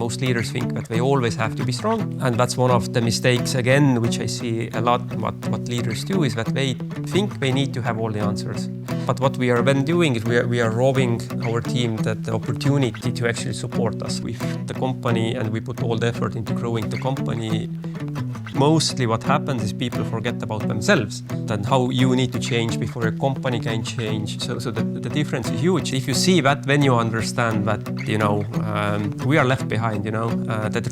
most leaders think that they always have to be strong. And that's one of the mistakes, again, which I see a lot what leaders do, is that they think they need to have all the answers. But what we are then doing is we are robbing our team the opportunity to actually support us with the company, and we put all the effort into growing the company. Mostly what happens is people forget about themselves and how you need to change before a company can change. So the difference is huge. If you see that, then you understand that, we are left behind, that the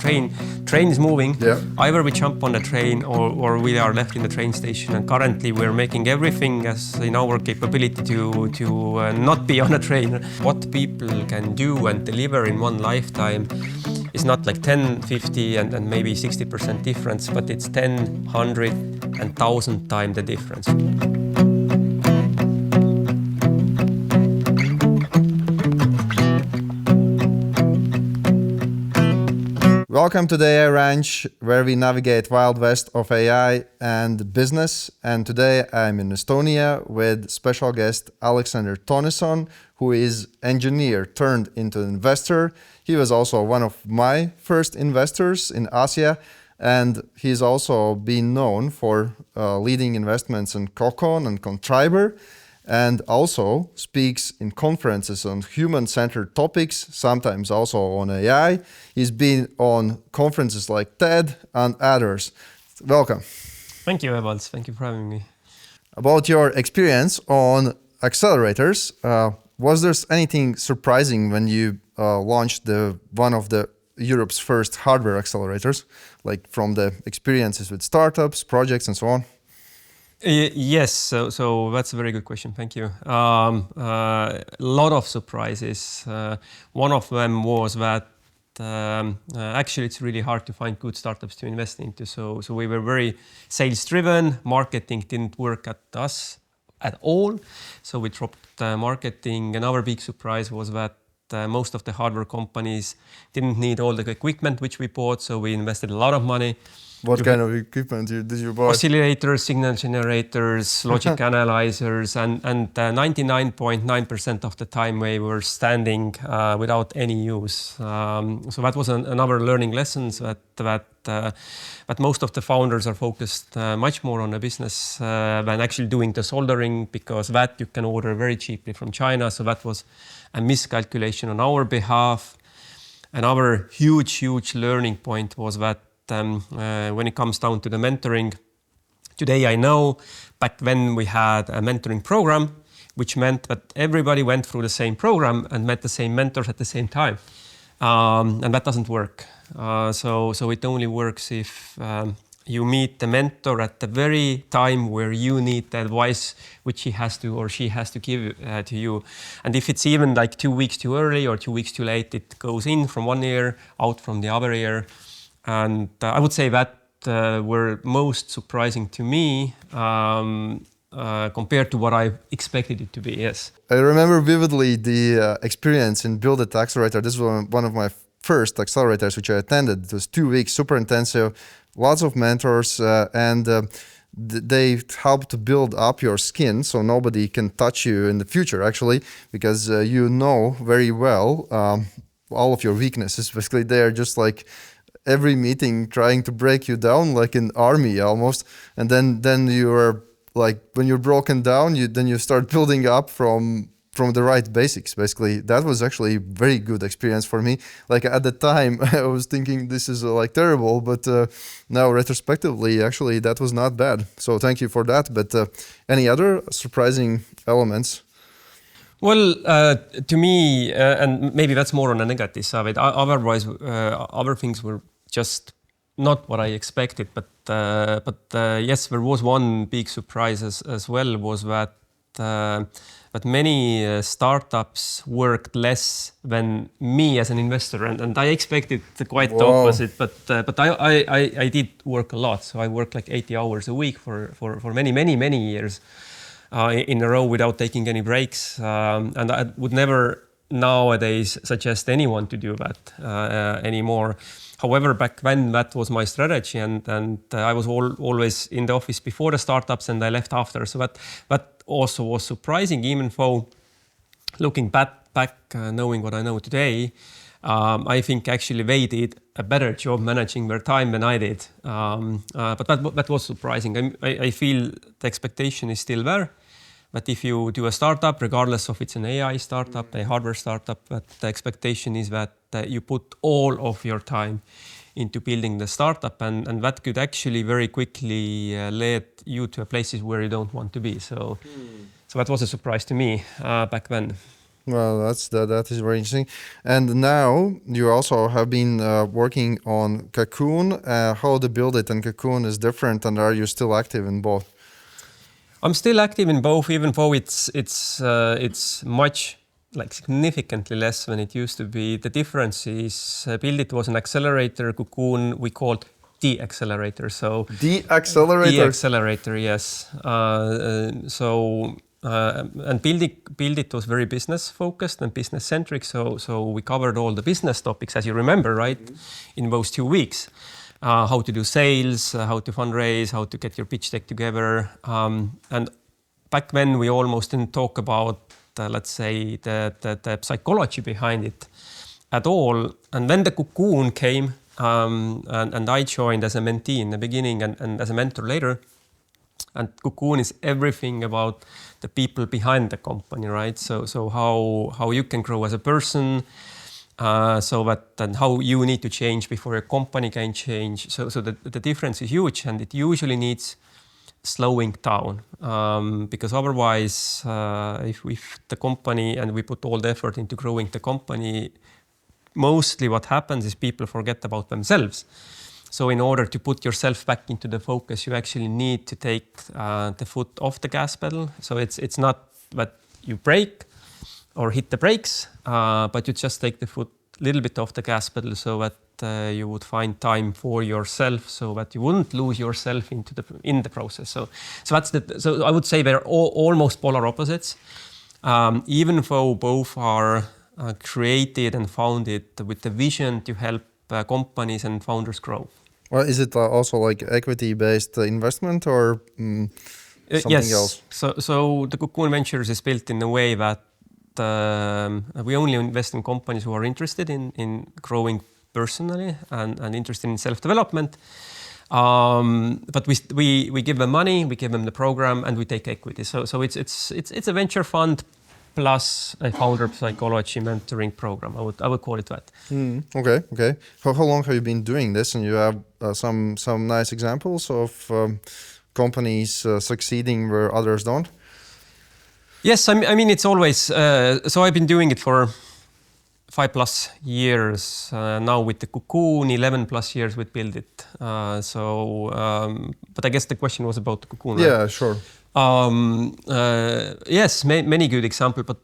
train is moving. Yeah. Either we jump on the train or we are left in the train station. And currently we're making everything as in our capability to not be on a train. What people can do and deliver in one lifetime is not like 10, 50 and maybe 60% difference, but it's 10, 100 and 1,000 times the difference. Welcome to the AI Ranch, where we navigate wild west of AI and business. And today I'm in Estonia with special guest Aleksander Tõnnisson, who is engineer turned into investor. He was also one of my first investors in Asia, and he's also been known for leading investments in Cocon and Contriber, and also speaks in conferences on human-centered topics, sometimes also on AI. He's been on conferences like TED and others. Welcome. Thank you, Evalds. Thank you for having me. About your experience on accelerators, was there anything surprising when you launched one of the Europe's first hardware accelerators, like from the experiences with startups, projects, and so on? Yes, so that's a very good question. Thank you. A lot of surprises. One of them was that actually it's really hard to find good startups to invest into. So we were very sales driven. Marketing didn't work at us at all. So we dropped marketing. Another big surprise was that most of the hardware companies didn't need all the equipment which we bought. So we invested a lot of money. What kind of equipment did you buy? Oscillators, signal generators, logic analyzers, and 99.9% of the time we were standing without any use. So that was another learning lesson, that most of the founders are focused much more on the business than actually doing the soldering, because that you can order very cheaply from China. So that was a miscalculation on our behalf. Another huge learning point was that when it comes down to the mentoring, today I know back then we had a mentoring program, which meant that everybody went through the same program and met the same mentors at the same time. And that doesn't work. So it only works if you meet the mentor at the very time where you need the advice which he has to or she has to give to you. And if it's even like 2 weeks too early or 2 weeks too late, it goes in from one ear, out from the other ear. And I would say that were most surprising to me compared to what I expected it to be, yes. I remember vividly the experience in Build It Accelerator. This was one of my first accelerators which I attended. It was 2 weeks, super intensive, lots of mentors, and they help to build up your skin so nobody can touch you in the future, actually, because you know very well all of your weaknesses. Basically, they're just like every meeting trying to break you down like an army almost, and then you are like, when you're broken down, then you start building up from the right basics. Basically, that was actually a very good experience for me. Like at the time, I was thinking this is like terrible, but now retrospectively, actually, that was not bad. So thank you for that. But any other surprising elements? Well, to me, and maybe that's more on the negative side. Otherwise, other things were just not what I expected. But yes, there was one big surprise as well, was that many startups worked less than me as an investor, and I expected quite the opposite. But I did work a lot, so I worked like 80 hours a week for many years in a row without taking any breaks, and I would never nowadays suggest anyone to do that anymore. However, back then that was my strategy, and I was always in the office before the startups, and I left after. So that also was surprising, even though looking back knowing what I know today, I think actually they did a better job managing their time than I did. But that was surprising. I feel the expectation is still there. But if you do a startup, regardless of it's an AI startup, a hardware startup, but the expectation is that you put all of your time into building the startup, and that could actually very quickly lead you to places where you don't want to be. So that was a surprise to me back then. Well, that is very interesting. And now you also have been working on Cocoon. How the Build It and Cocoon is different, and are you still active in both? I'm still active in both, even though it's much significantly less than it used to be. The difference is Build It was an accelerator. Cocoon we called the accelerator. So the accelerator. The accelerator, yes. And Build It was very business focused and business centric. So we covered all the business topics, as you remember, right, in those 2 weeks. How to do sales, how to fundraise, how to get your pitch deck together. And back then we almost didn't talk about, let's say, the psychology behind it at all. And then the Cocoon came, and I joined as a mentee in the beginning and as a mentor later. And Cocoon is everything about the people behind the company, right? So how you can grow as a person, and how you need to change before your company can change. So the difference is huge, and it usually needs slowing down, because otherwise, if the company and we put all the effort into growing the company, mostly what happens is people forget about themselves. So in order to put yourself back into the focus, you actually need to take the foot off the gas pedal. So it's not that you brake or hit the brakes, but you just take the foot a little bit off the gas pedal so that you would find time for yourself, so that you wouldn't lose yourself in the process. So I would say they're almost polar opposites, even though both are created and founded with the vision to help companies and founders grow. Well, is it also like equity-based investment or something yes. else? So the Cocoon Ventures is built in a way that we only invest in companies who are interested in growing personally and interested in self-development. But we give them money, we give them the program, and we take equity. So it's a venture fund plus a founder psychology mentoring program. I would call it that. Okay. How long have you been doing this? And you have some nice examples of companies succeeding where others don't? Yes, I mean it's always. So I've been doing it for 5+ years now with the Cocoon, 11+ years with Build It. But I guess the question was about the Cocoon, right? Yeah, sure. Yes, many good examples, but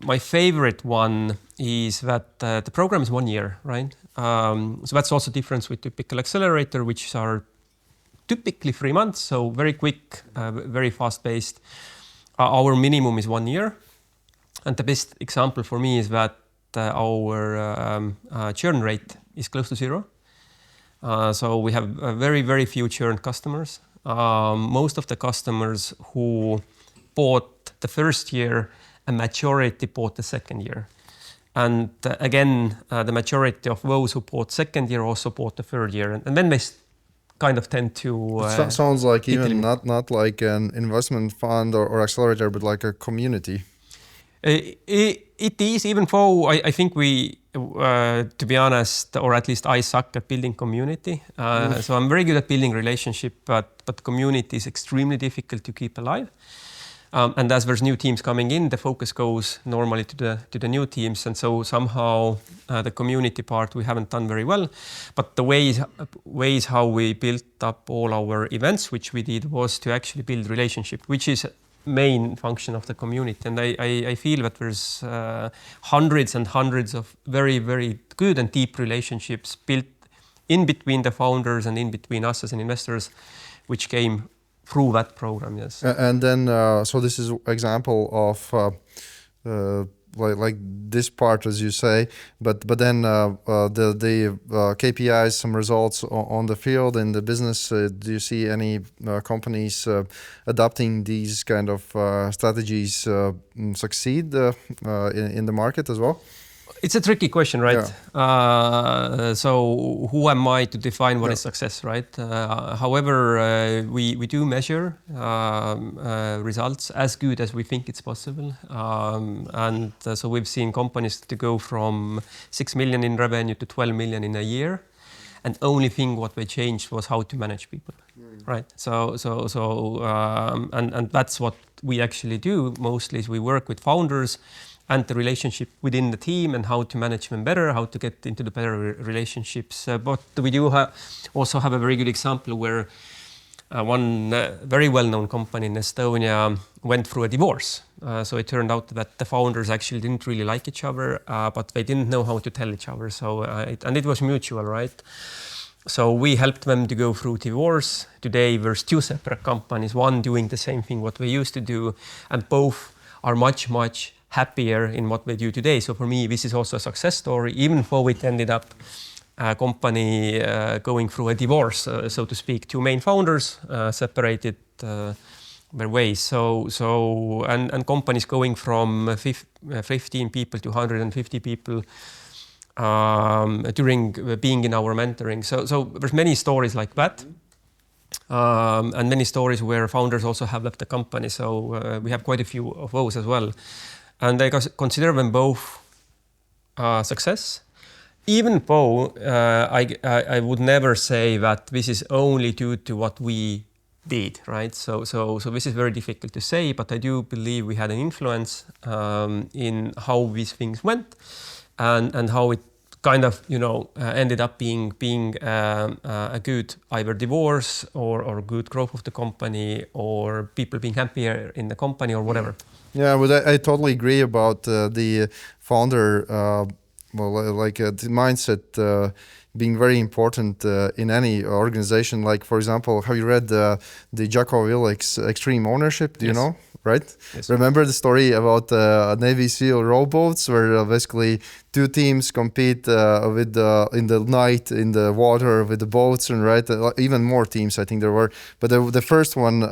my favorite one is that the program is 1 year, right? So that's also difference with typical accelerator, which are typically 3 months, so very quick, very fast-paced. Our minimum is 1 year, and the best example for me is that our churn rate is close to 0. So we have very, very few churned customers. Most of the customers who bought the first year, a majority bought the second year. And again, the majority of those who bought second year also bought the third year. And then they kind of tend to... sounds like even not like an investment fund or accelerator, but like a community. It is, even though I think we, to be honest, or at least I suck at building community. So I'm very good at building relationship, but community is extremely difficult to keep alive. And as there's new teams coming in, the focus goes normally to the new teams, and so somehow the community part we haven't done very well. But the ways how we built up all our events, which we did, was to actually build relationship, which is main function of the community. And I feel that there's hundreds and hundreds of very, very good and deep relationships built in between the founders and in between us as investors, which came through that program, yes. And then, so this is example of like this part, as you say, but then the KPIs, some results on the field in the business. Do you see any companies adopting these kind of strategies succeed in the market as well? It's a tricky question, right? Yeah. So who am I to define what is success, right? However, we do measure results as good as we think it's possible. So we've seen companies to go from 6 million in revenue to 12 million in a year. And only thing what they changed was how to manage people, right? And that's what we actually do mostly is we work with founders and the relationship within the team and how to manage them better, how to get into the better relationships. But we do also have a very good example where one very well-known company in Estonia went through a divorce. So it turned out that the founders actually didn't really like each other, but they didn't know how to tell each other. So it was mutual, right? So we helped them to go through divorce. Today there's 2 separate companies, one doing the same thing what we used to do, and both are much, much happier in what they do today. So for me, this is also a success story, even though it ended up a company going through a divorce, so to speak. 2 main founders separated their ways. And companies going from 15 people to 150 people during being in our mentoring. So there's many stories like that. And many stories where founders also have left the company. So we have quite a few of those as well. And I consider them both success, even though I would never say that this is only due to what we did, right? So this is very difficult to say, but I do believe we had an influence in how these things went and how it kind of, ended up being a good either divorce or good growth of the company or people being happier in the company or whatever. Yeah, but I totally agree about the founder, the mindset being very important in any organization. Like, for example, have you read the Jocko Willink's Extreme Ownership? Do you know? Right? Yes. Remember the story about Navy SEAL rowboats where basically 2 teams compete in the night in the water with the boats, and right, even more teams I think there were. But the first one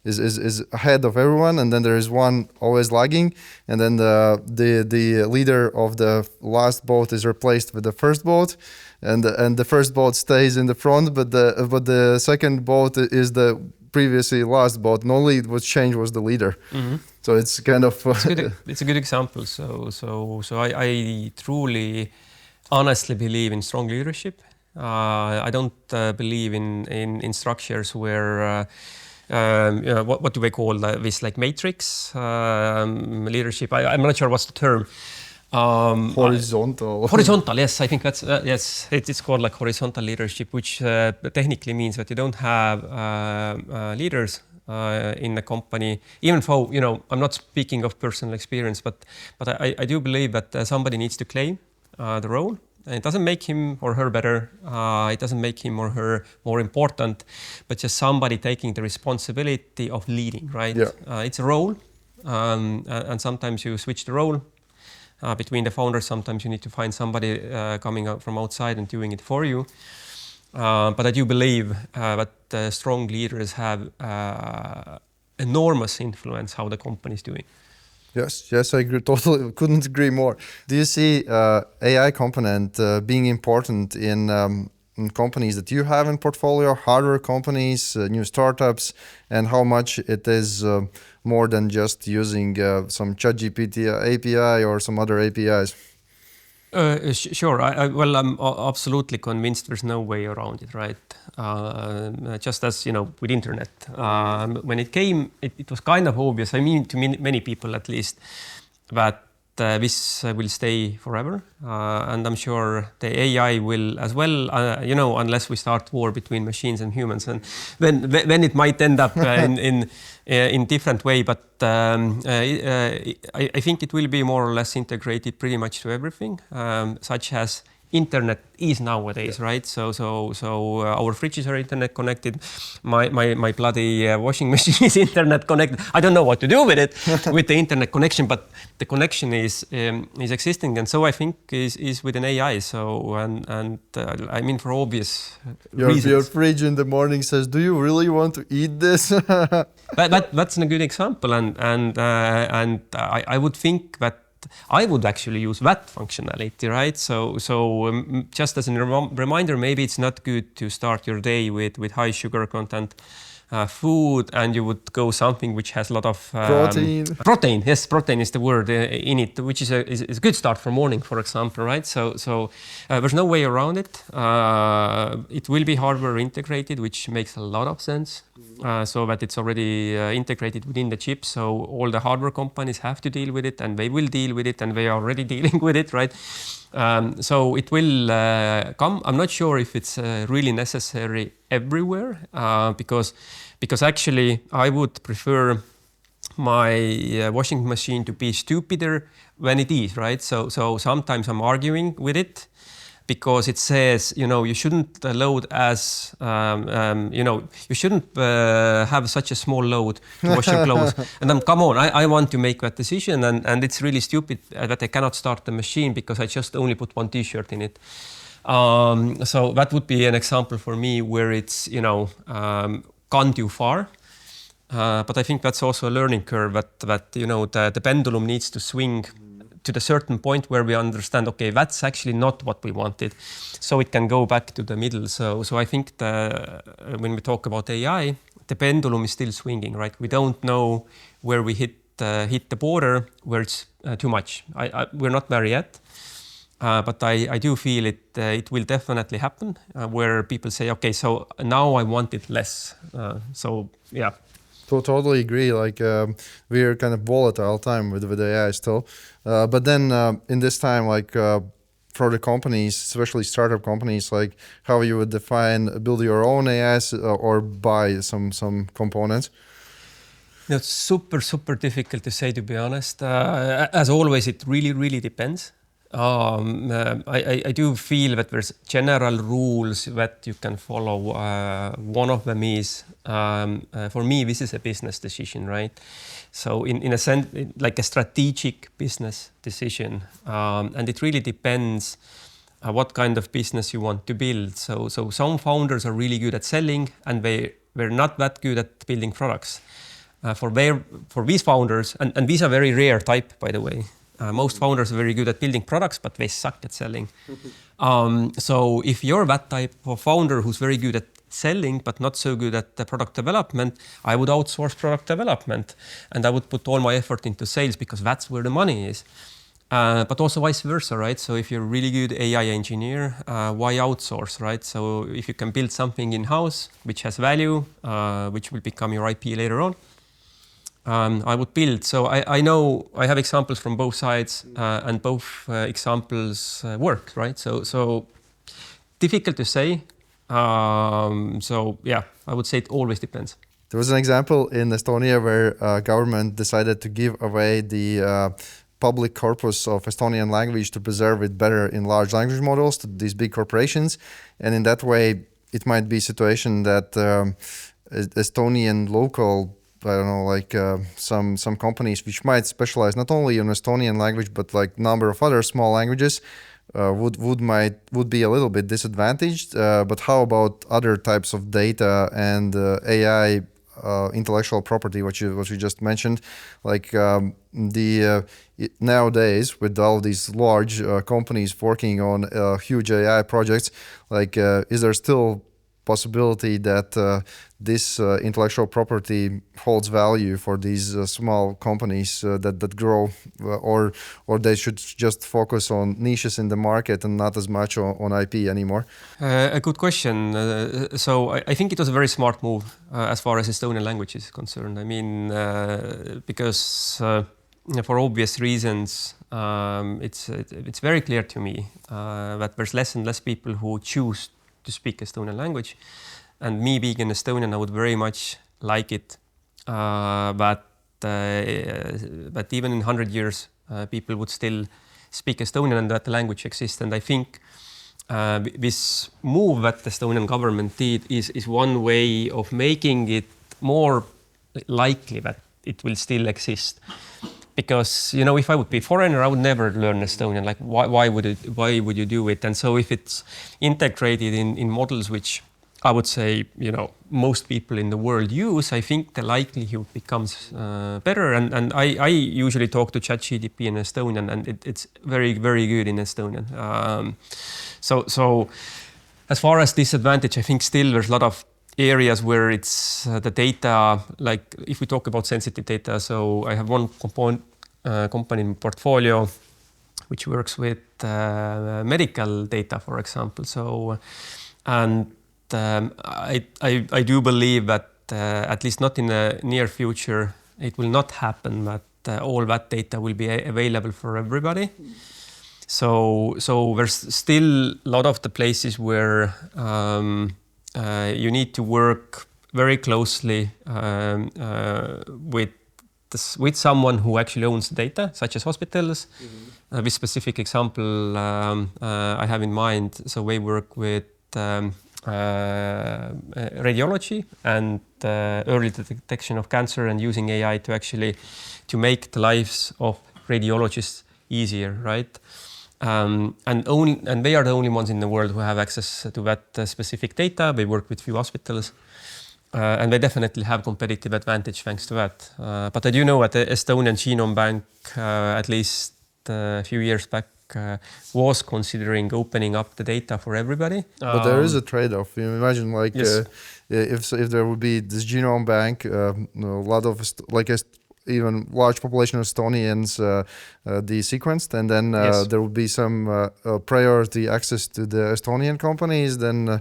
is ahead of everyone, and then there is one always lagging, and then the leader of the last boat is replaced with the first boat, and the first boat stays in the front, but the second boat is the previously last boat, and only what changed was the leader. Mm-hmm. So it's kind of it's a good example. So I truly, honestly believe in strong leadership. I don't believe in structures where what do they call this, like matrix leadership? I'm not sure what's the term. Horizontal. Horizontal, yes, I think that's yes. It's called like horizontal leadership, which technically means that you don't have leaders in the company. Even though I'm not speaking of personal experience, but I do believe that somebody needs to claim the role. And it doesn't make him or her better. It doesn't make him or her more important, but just somebody taking the responsibility of leading. Right? Yeah. It's a role, and sometimes you switch the role. Between the founders, sometimes you need to find somebody coming out from outside and doing it for you. But I do believe that strong leaders have enormous influence how the company is doing. Yes, I agree, totally couldn't agree more. Do you see AI component being important in companies that you have in portfolio, hardware companies, new startups, and how much it is more than just using some ChatGPT API or some other APIs? Sure. I'm absolutely convinced there's no way around it, right? Just as, with internet. When it came, it was kind of obvious, I mean, to many people at least, that this will stay forever. And I'm sure the AI will as well, unless we start war between machines and humans. And then it might end up in different way. But I think it will be more or less integrated pretty much to everything, such as internet is nowadays, right? So our fridges are internet connected. My bloody washing machine is internet connected. I don't know what to do with it, with the internet connection, but the connection is existing, and so I think is with an AI. So and I mean, for obvious reasons. Your fridge in the morning says, "Do you really want to eat this?" But that's a good example, and I would think that I would actually use that functionality, right? So just as a reminder, maybe it's not good to start your day with high sugar content food, and you would go something which has a lot of protein. Yes, protein is the word in it, which is a good start for morning, for example, right? So there's no way around it. It will be hardware integrated, which makes a lot of sense. So that it's already integrated within the chip. So all the hardware companies have to deal with it, and they will deal with it, and they are already dealing with it, right? So it will come. I'm not sure if it's really necessary everywhere, because actually I would prefer my washing machine to be stupider when it is, right? So sometimes I'm arguing with it, because it says, you shouldn't load as, you shouldn't have such a small load to wash your clothes. And then, come on, I want to make that decision. And it's really stupid that I cannot start the machine because I just only put one t-shirt in it. So that would be an example for me where it's, gone too far. But I think that's also a learning curve that the pendulum needs to swing to the certain point where we understand, okay, that's actually not what we wanted. So it can go back to the middle. So I think when we talk about AI, the pendulum is still swinging, right? We don't know where we hit the border, where it's too much. We're not there yet. But I do feel it will definitely happen, where people say, okay, so now I want it less. So yeah. Totally agree. Like we're kind of volatile time with AI still, but then in this time, like for the companies, especially startup companies, like how you would build your own AIs or buy some components. It's super difficult to say, to be honest. As always, it really depends. I do feel that there's general rules that you can follow. One of them is, for me, this is a business decision, right? So in a sense, like a strategic business decision. And it really depends what kind of business you want to build. So some founders are really good at selling, and they're not that good at building products. For these founders, and these are very rare type, by the way. Most founders are very good at building products, but they suck at selling. So if you're that type of founder who's very good at selling, but not so good at the product development, I would outsource product development, and I would put all my effort into sales, because that's where the money is. But also vice versa, right? So if you're a really good AI engineer, why outsource, right? So if you can build something in-house, which has value, which will become your IP later on, I would build. So I know I have examples from both sides, and both examples work, right? So difficult to say. So yeah, I would say it always depends. There was an example in Estonia where government decided to give away the public corpus of Estonian language to preserve it better in large language models to these big corporations. And in that way, it might be a situation that Estonian local, I don't know, like some companies which might specialize not only in Estonian language, but like number of other small languages would be a little bit disadvantaged. But how about other types of data and AI intellectual property, what you just mentioned, like nowadays with all these large companies working on huge AI projects, like is there still possibility that this intellectual property holds value for these small companies that grow, or they should just focus on niches in the market and not as much on IP anymore? A good question. So I think it was a very smart move as far as Estonian language is concerned. I mean, because for obvious reasons, it's very clear to me that there's less and less people who choose to speak Estonian language, and me being an Estonian, I would very much like it. But even in 100 years, people would still speak Estonian, and that the language exists. And I think this move that the Estonian government did is one way of making it more likely that it will still exist. Because, you know, if I would be a foreigner, I would never learn Estonian. Like, why would you do it? And so if it's integrated in models which I would say, most people in the world use, I think the likelihood becomes better. And I usually talk to ChatGPT in Estonian, and it's very, very good in Estonian. So as far as disadvantage, I think still there's a lot of areas where it's the data, like if we talk about sensitive data. So I have one company in portfolio which works with medical data, for example. So, and I do believe that at least not in the near future, it will not happen that all that data will be available for everybody. So there's still a lot of the places where you need to work very closely with someone who actually owns the data, such as hospitals. This specific example I have in mind. So we work with radiology and early detection of cancer, and using AI to make the lives of radiologists easier, right? And they are the only ones in the world who have access to that specific data. They work with few hospitals, and they definitely have competitive advantage thanks to that. But I do know that the Estonian Genome Bank, at least a few years back, was considering opening up the data for everybody. But there is a trade-off. You imagine, like, yes. if there would be this genome bank, a lot of even large population of Estonians de-sequenced, and then Yes. there would be some priority access to the Estonian companies, then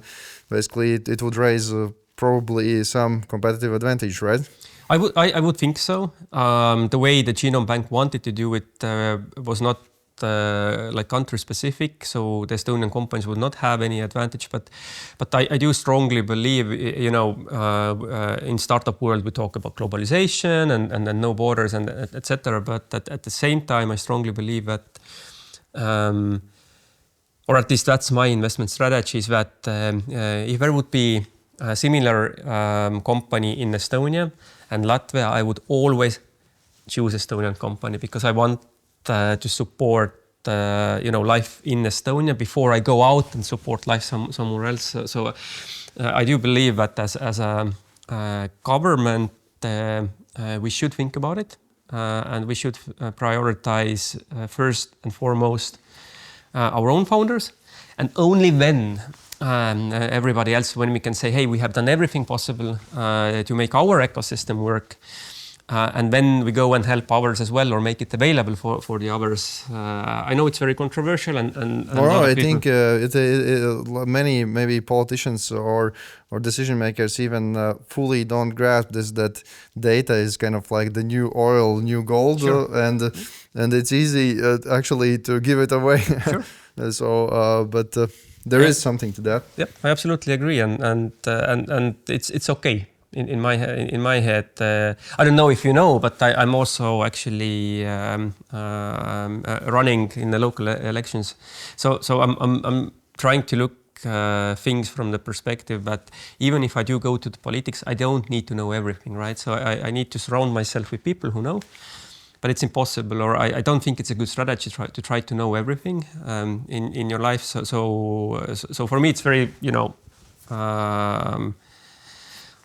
basically it would raise probably some competitive advantage, right? I would think so. The way the Genome Bank wanted to do it was not like country specific, so the Estonian companies would not have any advantage. But I do strongly believe, in startup world we talk about globalization and no borders and etc. But at the same time, I strongly believe that, or at least that's my investment strategy, is that if there would be a similar company in Estonia and Latvia, I would always choose Estonian company, because I want to support life in Estonia before I go out and support life somewhere else. So I do believe that as a government, we should think about it, and we should prioritize first and foremost our own founders, and only then everybody else, when we can say, hey, we have done everything possible to make our ecosystem work, and then we go and help others as well, or make it available for the others. I know it's very controversial, and well, I think many maybe politicians or decision makers even fully don't grasp this, that data is kind of like the new oil, new gold. Sure. And it's easy actually to give it away. Sure. So, but there is something to that. Yep, I absolutely agree, and it's okay. In my head, I don't know if you know, but I'm also actually running in the local elections. So I'm trying to look things from the perspective that even if I do go to the politics, I don't need to know everything, right? So I need to surround myself with people who know. But it's impossible, or I don't think it's a good strategy to try to know everything in your life. So for me, it's very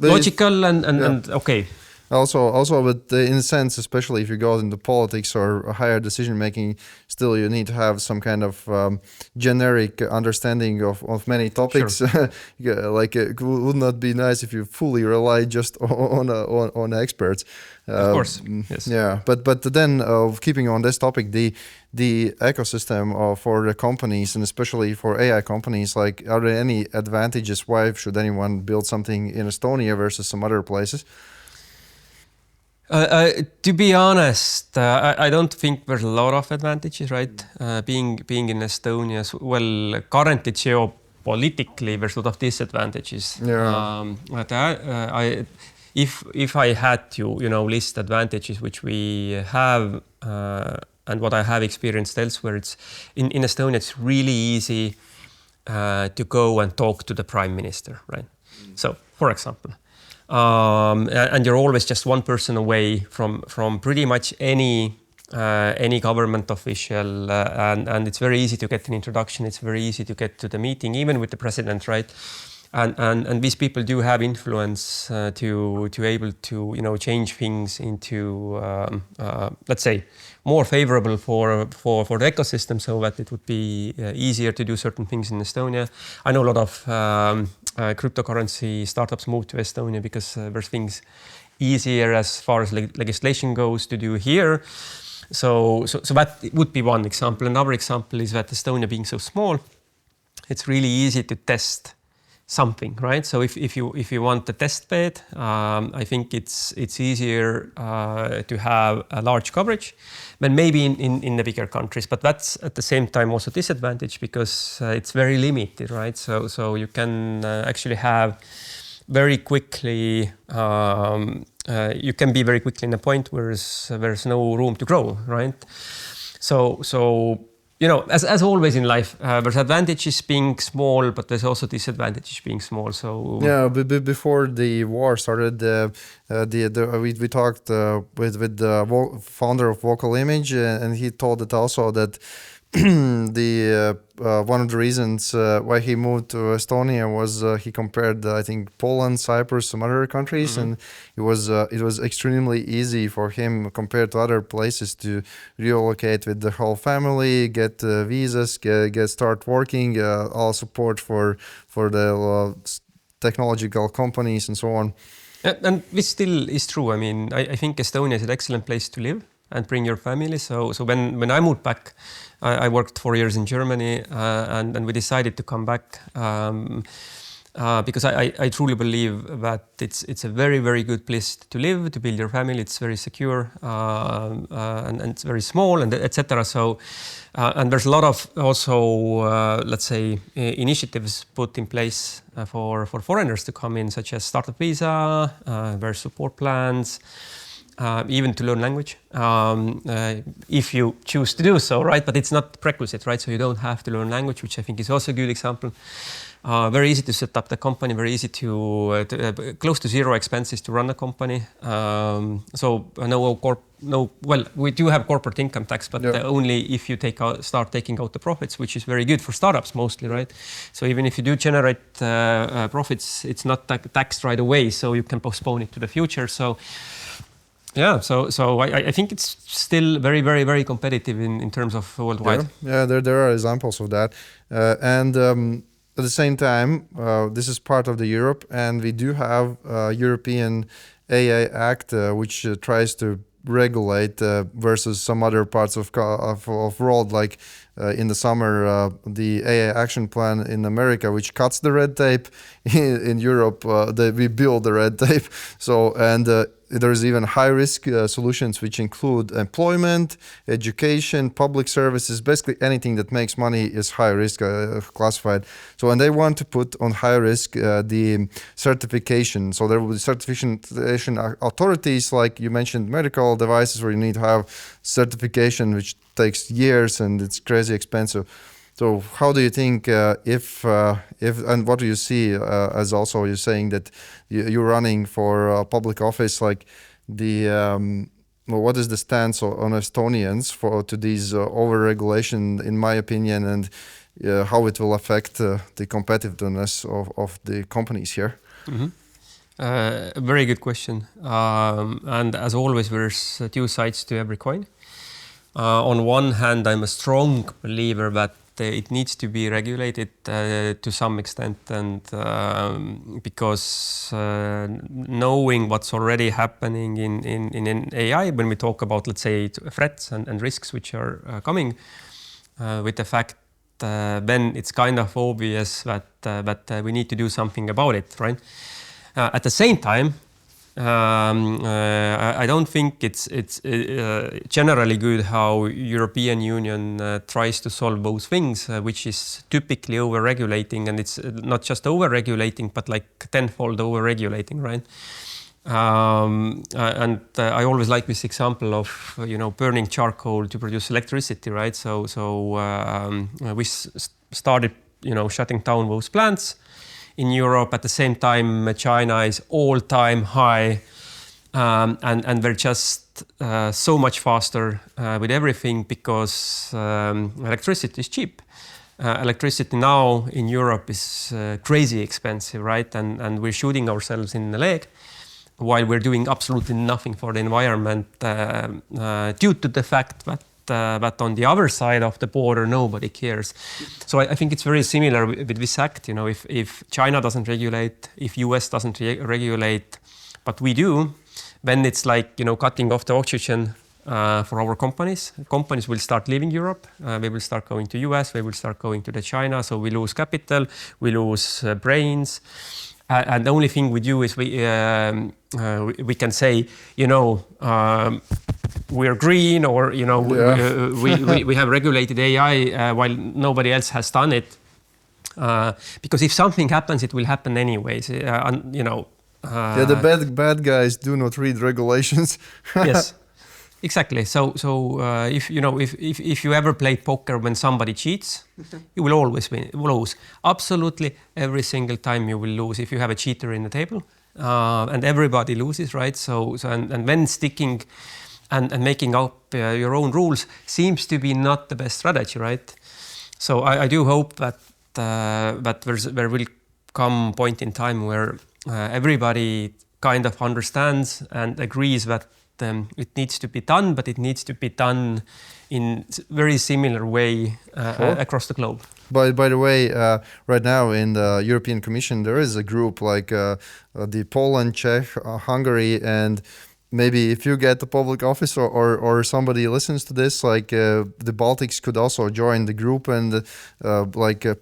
logical and okay. Also, but in a sense, especially if you go into politics or higher decision making, still you need to have some kind of generic understanding of many topics. Sure. Like it would not be nice if you fully rely just on experts. Of course, yes. Yeah, but then keeping on this topic, the ecosystem for the companies, and especially for AI companies, like, are there any advantages? Why should anyone build something in Estonia versus some other places? To be honest, I don't think there's a lot of advantages, right? Being in Estonia, well, currently geopolitically, there's a lot of disadvantages. Yeah. But if I had to, list advantages which we have and what I have experienced elsewhere, it's in Estonia, it's really easy to go and talk to the prime minister, right? So, for example. And you're always just one person away from pretty much any government official, and it's very easy to get an introduction. It's very easy to get to the meeting, even with the president, right? and these people do have influence to able to change things into let's say more favorable for the ecosystem, so that it would be easier to do certain things in Estonia. I know a lot of cryptocurrency startups move to Estonia because there's things easier as far as legislation goes to do here. So that would be one example. Another example is that Estonia being so small, it's really easy to test something, right? So if you want a test bed, I think it's easier to have a large coverage than maybe in the bigger countries. But that's at the same time also disadvantage because it's very limited, right? So you can actually have very quickly. You can be very quickly in a point where there's no room to grow, right? So as always in life, there's advantages being small, but there's also disadvantages being small. So yeah, before the war started, we talked with the founder of Vocal Image, and he told it also that the one of the reasons why he moved to Estonia was he compared I think Poland, Cyprus, some other countries, and it was extremely easy for him compared to other places to relocate with the whole family, get visas, get start working, all support for the technological companies and so on. And this still is true. I mean, I think Estonia is an excellent place to live and bring your family. So when I moved back, I worked 4 years in Germany, and we decided to come back because I truly believe that it's a very, very good place to live, to build your family. It's very secure and it's very small, and etc. So and there's a lot of also let's say initiatives put in place for foreigners to come in, such as startup visa, there's support plans. Even to learn language, if you choose to do so, right? But it's not prerequisite, right? So you don't have to learn language, which I think is also a good example. Very easy to set up the company, very easy to close to zero expenses to run a company. So well, we do have corporate income tax, but only if you start taking out the profits, which is very good for startups mostly, right? So even if you do generate profits, it's not taxed right away, so you can postpone it to the future. So. Yeah, so I think it's still very, very, very competitive in terms of worldwide. Yeah, there are examples of that. And at the same time, this is part of the Europe, and we do have European AI Act, which tries to regulate versus some other parts of world, like in the summer, the AI Action Plan in America, which cuts the red tape. In Europe, we build the red tape. So, and there's even high-risk solutions which include employment, education, public services. Basically, anything that makes money is high-risk classified. So, and they want to put on high-risk the certification. So there will be certification authorities, like you mentioned, medical devices, where you need to have certification, which takes years and it's crazy expensive. So how do you think if and what do you see as also you're saying that you're running for public office, like the what is the stance on Estonians to these over-regulation, in my opinion, and how it will affect the competitiveness of the companies here? Very good question. And as always, there's two sides to every coin. On one hand, I'm a strong believer that it needs to be regulated to some extent, and because knowing what's already happening in AI, when we talk about, let's say, threats and risks which are coming with the fact, then it's kind of obvious that we need to do something about it, right? At the same time, I don't think it's generally good how European Union tries to solve both things, which is typically over-regulating, and it's not just over-regulating, but like tenfold over-regulating, right? And I always like this example of burning charcoal to produce electricity, right? So we started shutting down those plants in Europe. At the same time, China is all-time high, and they're just so much faster with everything because electricity is cheap. electricity now in Europe is crazy expensive, right? And we're shooting ourselves in the leg while we're doing absolutely nothing for the environment due to the fact that on the other side of the border, nobody cares. So I think it's very similar with this act. You know, if China doesn't regulate, if US doesn't regulate, but we do, then it's like, you know, cutting off the oxygen for our companies. Companies will start leaving Europe. They will start going to US. They will start going to the China. So we lose capital, we lose brains. And the only thing we do is we can say, you know, we're green, or, you know, we have regulated AI while nobody else has done it. Because if something happens, it will happen anyways. You know. The bad guys do not read regulations. Yes. Exactly. So if you know, if you ever play poker when somebody cheats, you will always lose. Absolutely every single time you will lose if you have a cheater in the table, and everybody loses, right? So and when sticking and making up your own rules seems to be not the best strategy, right? So I do hope that there will come point in time where everybody kind of understands and agrees that it needs to be done, but it needs to be done in very similar way across the globe. By the way, right now in the European Commission, there is a group like the Poland, Czech, Hungary, and maybe if you get the public office or somebody listens to this, like the Baltics could also join the group and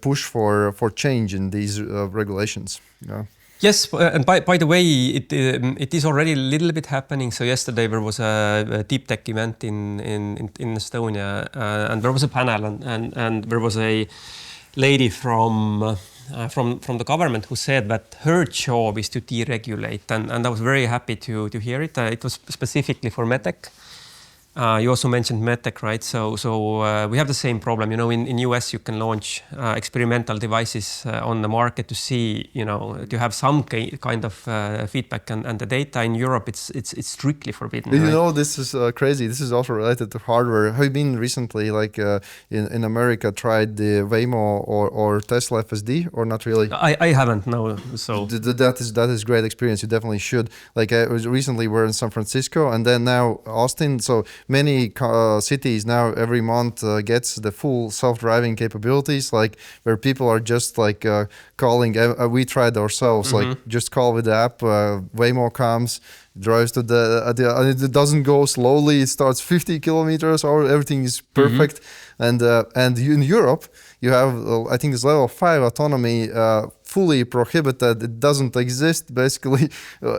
push for change in these regulations. Yeah. Yes, and by the way, it is already a little bit happening. So yesterday there was a deep tech event in Estonia, and there was a panel, and there was a lady from the government who said that her job is to deregulate, and I was very happy to hear it. It was specifically for medtech. You also mentioned medtech, right? So we have the same problem. You know, in US you can launch experimental devices on the market to see, you know, to have some kind of feedback, and the data in Europe it's strictly forbidden. You know, this is crazy. This is also related to hardware. Have you been recently, like in America, tried the Waymo or Tesla FSD, or not really? I haven't, no. So that is great experience. You definitely should. Like recently we're in San Francisco, and then now Austin. So many cities now every month gets the full self-driving capabilities, like where people are just like calling. We tried ourselves, like just call with the app. Waymo comes, drives to it doesn't go slowly. It starts 50 kilometers or everything is perfect. And in Europe you have I think this level 5 autonomy fully prohibited. It doesn't exist basically,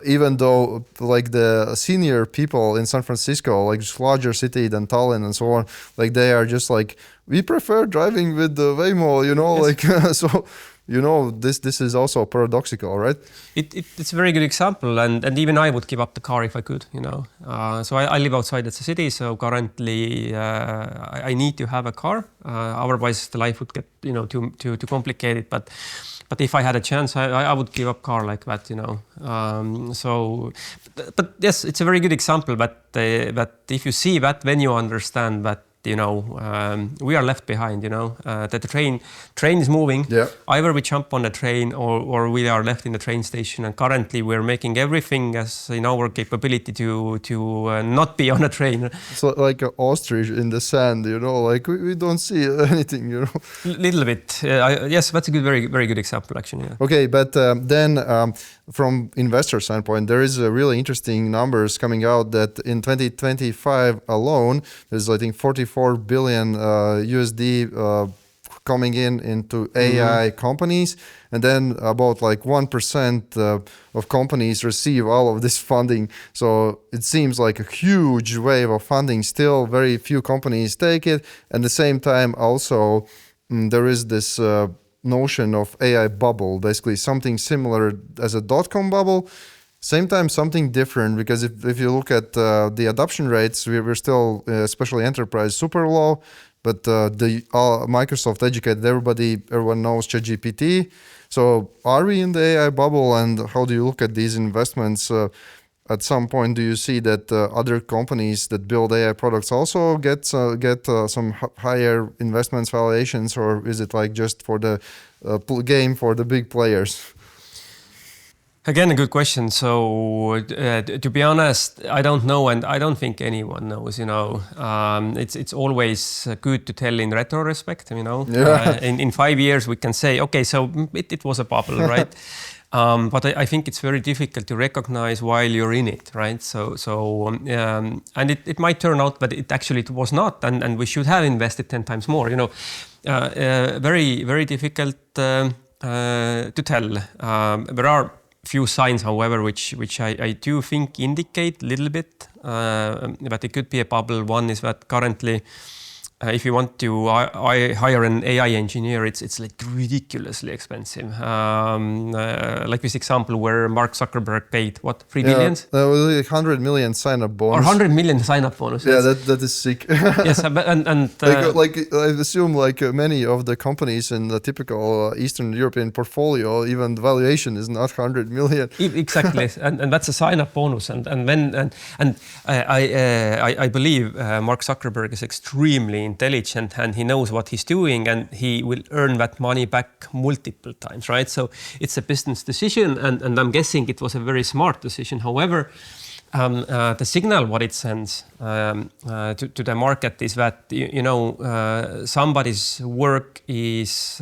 even though like the senior people in San Francisco, like just larger city than Tallinn and so on, like they are just like, we prefer driving with the Waymo, you know. Yes. Like so. You know, this is also paradoxical, right? It's a very good example, and even I would give up the car if I could, you know. So I live outside of the city, so currently I need to have a car. Otherwise, the life would get, you know, too complicated. But if I had a chance, I would give up car like that, you know. But yes, it's a very good example. But if you see that, then you understand that, you know, we are left behind, you know, that the train is moving. Yeah. Either we jump on the train or we are left in the train station. And currently we're making everything as in our capability to not be on a train. So like an ostrich in the sand, you know, like we don't see anything, you know. Little bit. Yes, that's a good, very, very good example, actually. Yeah. Okay, but then from investor standpoint, there is a really interesting numbers coming out that in 2025 alone, there's I think 44 billion USD coming into AI companies, and then about like 1% of companies receive all of this funding. So it seems like a huge wave of funding. Still, very few companies take it. At the same time, also there is this notion of AI bubble, basically something similar as a dot-com bubble. Same time, something different, because if you look at the adoption rates, we're still, especially enterprise, super low. But Microsoft educated everyone knows ChatGPT. So are we in the AI bubble, and how do you look at these investments? at some point, do you see that other companies that build AI products also get some higher investments valuations, or is it like just for the game for the big players? Again, a good question. So, to be honest, I don't know, and I don't think anyone knows. It's always good to tell in retrospect. Yeah. In 5 years we can say, okay, so it was a bubble, right? But I think it's very difficult to recognize while you're in it, right? And it might turn out, but it was not, and we should have invested 10 times more. Very, very difficult to tell. There are few signs, however, which I do think indicate a little bit that it could be a bubble. One is that currently, if you want to hire an AI engineer, it's like ridiculously expensive. Like this example where Mark Zuckerberg paid, what, 3 billion? That was like 100 million sign-up bonus. Or 100 million sign-up bonus. Yeah, that is sick. Yes, and like I assume like many of the companies in the typical Eastern European portfolio, even the valuation is not 100 million. Exactly, and that's a sign-up bonus. And I believe Mark Zuckerberg is extremely intelligent, and he knows what he's doing, and he will earn that money back multiple times, right? So it's a business decision, and I'm guessing it was a very smart decision. However, the signal what it sends to the market is that somebody's work is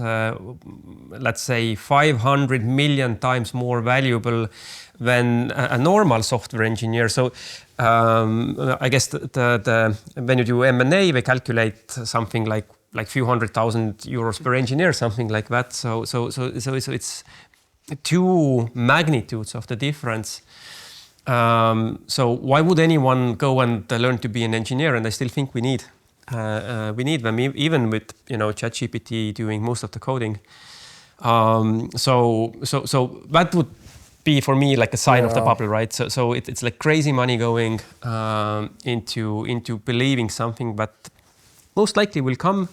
let's say 500 million times more valuable than a normal software engineer. So I guess when you do M&A, they calculate something like few €100,000 per engineer, something like that. So it's two magnitudes of the difference. So why would anyone go and learn to be an engineer? And I still think we need them, even with ChatGPT doing most of the coding. So that would be for me like a sign of the bubble, right? So it's like crazy money going into believing something, but most likely will come.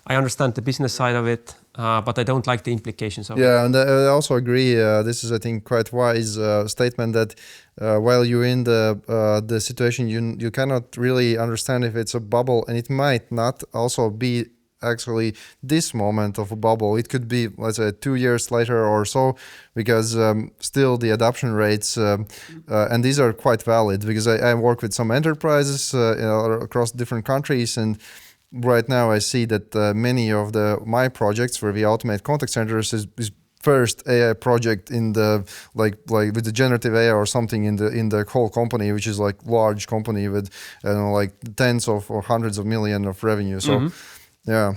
I understand the business side of it, but I don't like the implications of it. Yeah, and I also agree. This is, I think, quite wise statement that while you're in the situation, you cannot really understand if it's a bubble, and it might not also be actually this moment of a bubble. It could be, let's say, 2 years later or so, because still the adoption rates, and these are quite valid, because I work with some enterprises across different countries, and right now I see that many of my projects where we automate contact centers is first AI project in the like with the generative AI or something in the whole company, which is like large company with like tens of or hundreds of millions of revenue. So yeah,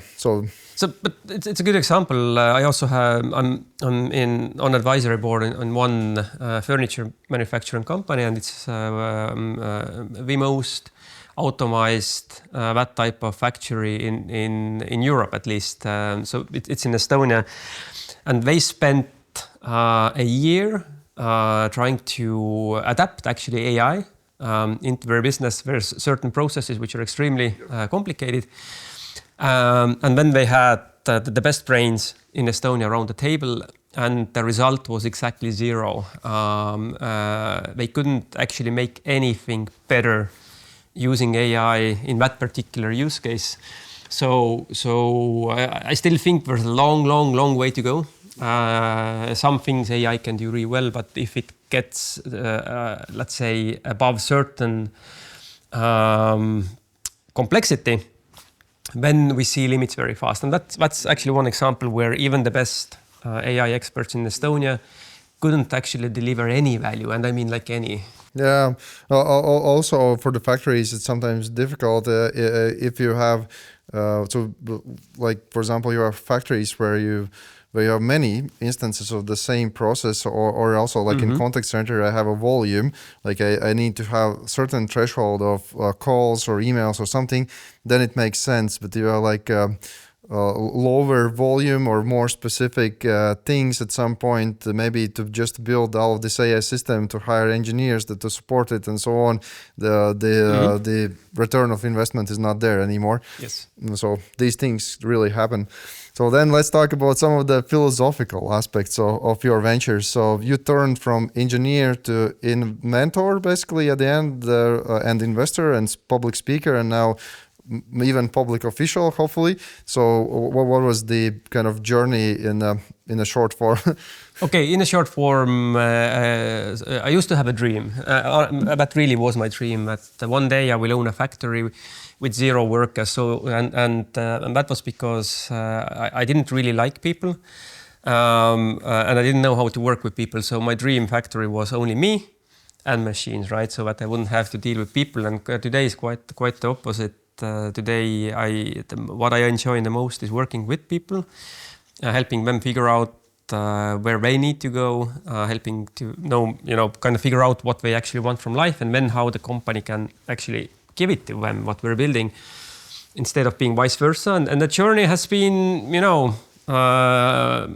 but it's a good example. I also have I'm on advisory board in one furniture manufacturing company, and it's the most automized that type of factory in Europe, at least. So it's in Estonia, and they spent a year trying to adapt actually AI into their business. There's certain processes which are extremely complicated, and then they had the best brains in Estonia around the table, and the result was exactly zero. They couldn't actually make anything better using AI in that particular use case. So I still think there's a long way to go. Some things AI can do really well, but if it gets, let's say, above certain complexity, then we see limits very fast. And that's actually one example where even the best AI experts in Estonia couldn't actually deliver any value, and I mean like any. Yeah. Also, for the factories, it's sometimes difficult if you have like, for example, you have factories where you have many instances of the same process, or also like in contact center, I have a volume, like I need to have certain threshold of calls or emails or something, then it makes sense. But you are like lower volume or more specific things at some point, maybe to just build all of this AI system, to hire engineers to support it and so on, the return of investment is not there anymore. Yes. So these things really happen. So then let's talk about some of the philosophical aspects of your ventures. So you turned from engineer to mentor basically at the end, and investor and public speaker, and now even public official, hopefully. So what was the kind of journey in a short form? Okay, in a short form, I used to have a dream. That really was my dream. That one day I will own a factory with 0 workers. So and that was because I didn't really like people, and I didn't know how to work with people. So my dream factory was only me and machines, right? So that I wouldn't have to deal with people. And today is quite the opposite. Today, what I enjoy the most is working with people, helping them figure out where they need to go, helping to know, kind of figure out what they actually want from life, and then how the company can actually give it to them, what we're building, instead of being vice versa. And the journey has been, long,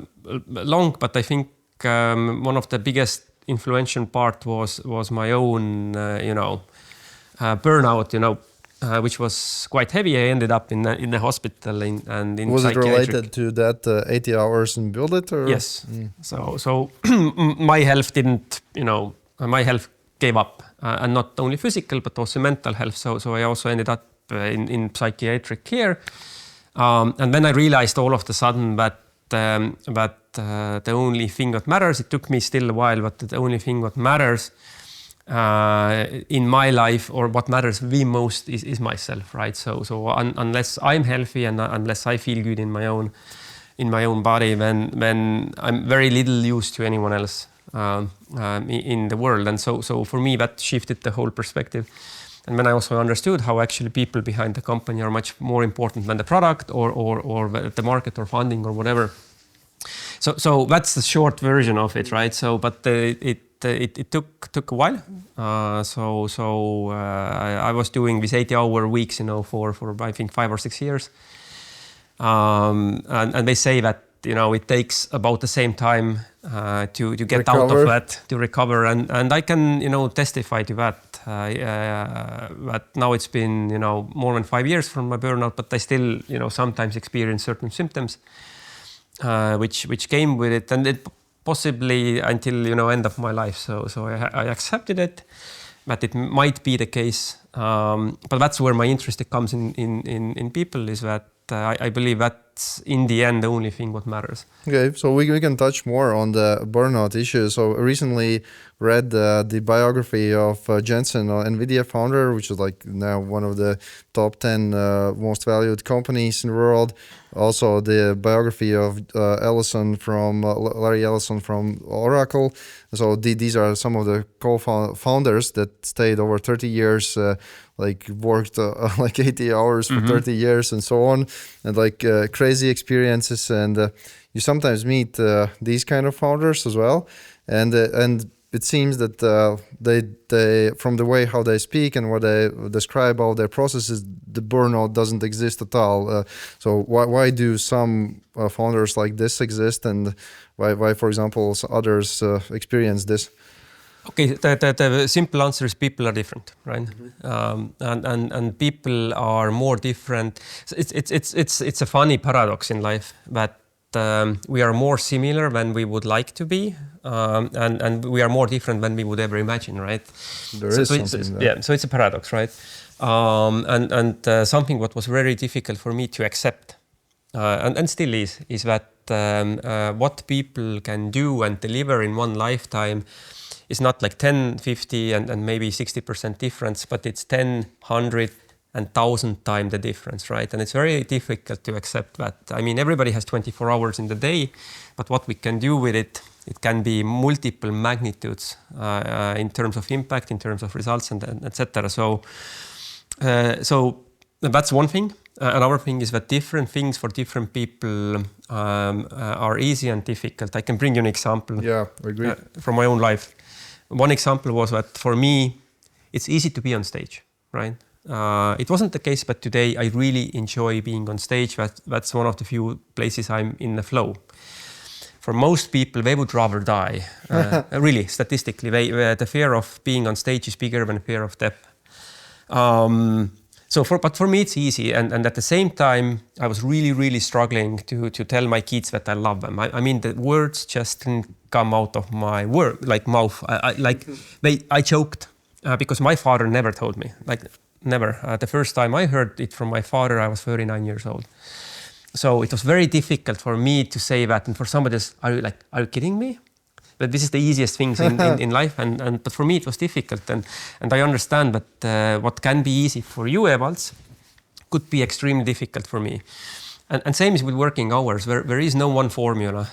but I think one of the biggest influential part was my own, burnout, which was quite heavy. I ended up in the hospital and in was it psychiatric. related to that 80 hours in Build It? Or? Yes. So my health didn't, my health gave up, and not only physical but also mental health. So I also ended up in psychiatric care, and then I realized all of a sudden that the only thing that matters. It took me still a while, but the only thing that matters in my life, or what matters the most, is myself, right? So unless I'm healthy and unless I feel good in my own body, then I'm very little use to anyone else in the world. And so for me, that shifted the whole perspective. And then I also understood how actually people behind the company are much more important than the product or the market or funding or whatever. So that's the short version of it, right? So, but it took a while. I was doing these 80-hour weeks, for I think 5 or 6 years. And they say that it takes about the same time to get out of that, to recover, and I can testify to that. But now it's been more than 5 years from my burnout, but I still sometimes experience certain symptoms which came with it, and it possibly until end of my life. So I accepted it, but it might be the case. But that's where my interest comes in people, is that I believe that's in the end the only thing what matters. Okay, so we can touch more on the burnout issue. So recently read the biography of Jensen, NVIDIA founder, which is like now one of the top 10 most valued companies in the world. Also the biography of Larry Ellison from Oracle. So these are some of the co-founders that stayed over 30 years, worked like 80 hours for 30 years and so on, and crazy experiences. And you sometimes meet these kind of founders as well, and it seems that they from the way how they speak and what they describe all their processes, the burnout doesn't exist at all. So why do some founders like this exist, and why for example others experience this? Okay, the simple answer is people are different, right? And people are more different. It's a funny paradox in life that we are more similar than we would like to be, and we are more different than we would ever imagine, right? There is something there. Yeah, so it's a paradox, right? And something what was very difficult for me to accept, and still is that what people can do and deliver in one lifetime is not like 10, 50, and maybe 60% difference, but it's 10, 100, and 1,000 times the difference, right? And it's very difficult to accept that. I mean, everybody has 24 hours in the day, but what we can do with it can be multiple magnitudes in terms of impact, in terms of results, and etc. So that's one thing. Another thing is that different things for different people are easy and difficult. I can bring you an example. Yeah, I agree. From my own life. One example was that for me, it's easy to be on stage, right? It wasn't the case, but today I really enjoy being on stage. That's one of the few places I'm in the flow. For most people, they would rather die. Really, statistically, the fear of being on stage is bigger than fear of death. But for me, it's easy. And at the same time, I was really, really struggling to tell my kids that I love them. I mean, the words just didn't come out of my mouth. I choked because my father never told me, never. The first time I heard it from my father, I was 39 years old. So it was very difficult for me to say that, and for somebody else, are you kidding me? But this is the easiest things in life, but for me it was difficult, and I understand that what can be easy for you, Evalds, could be extremely difficult for me. And same is with working hours. There is no one formula,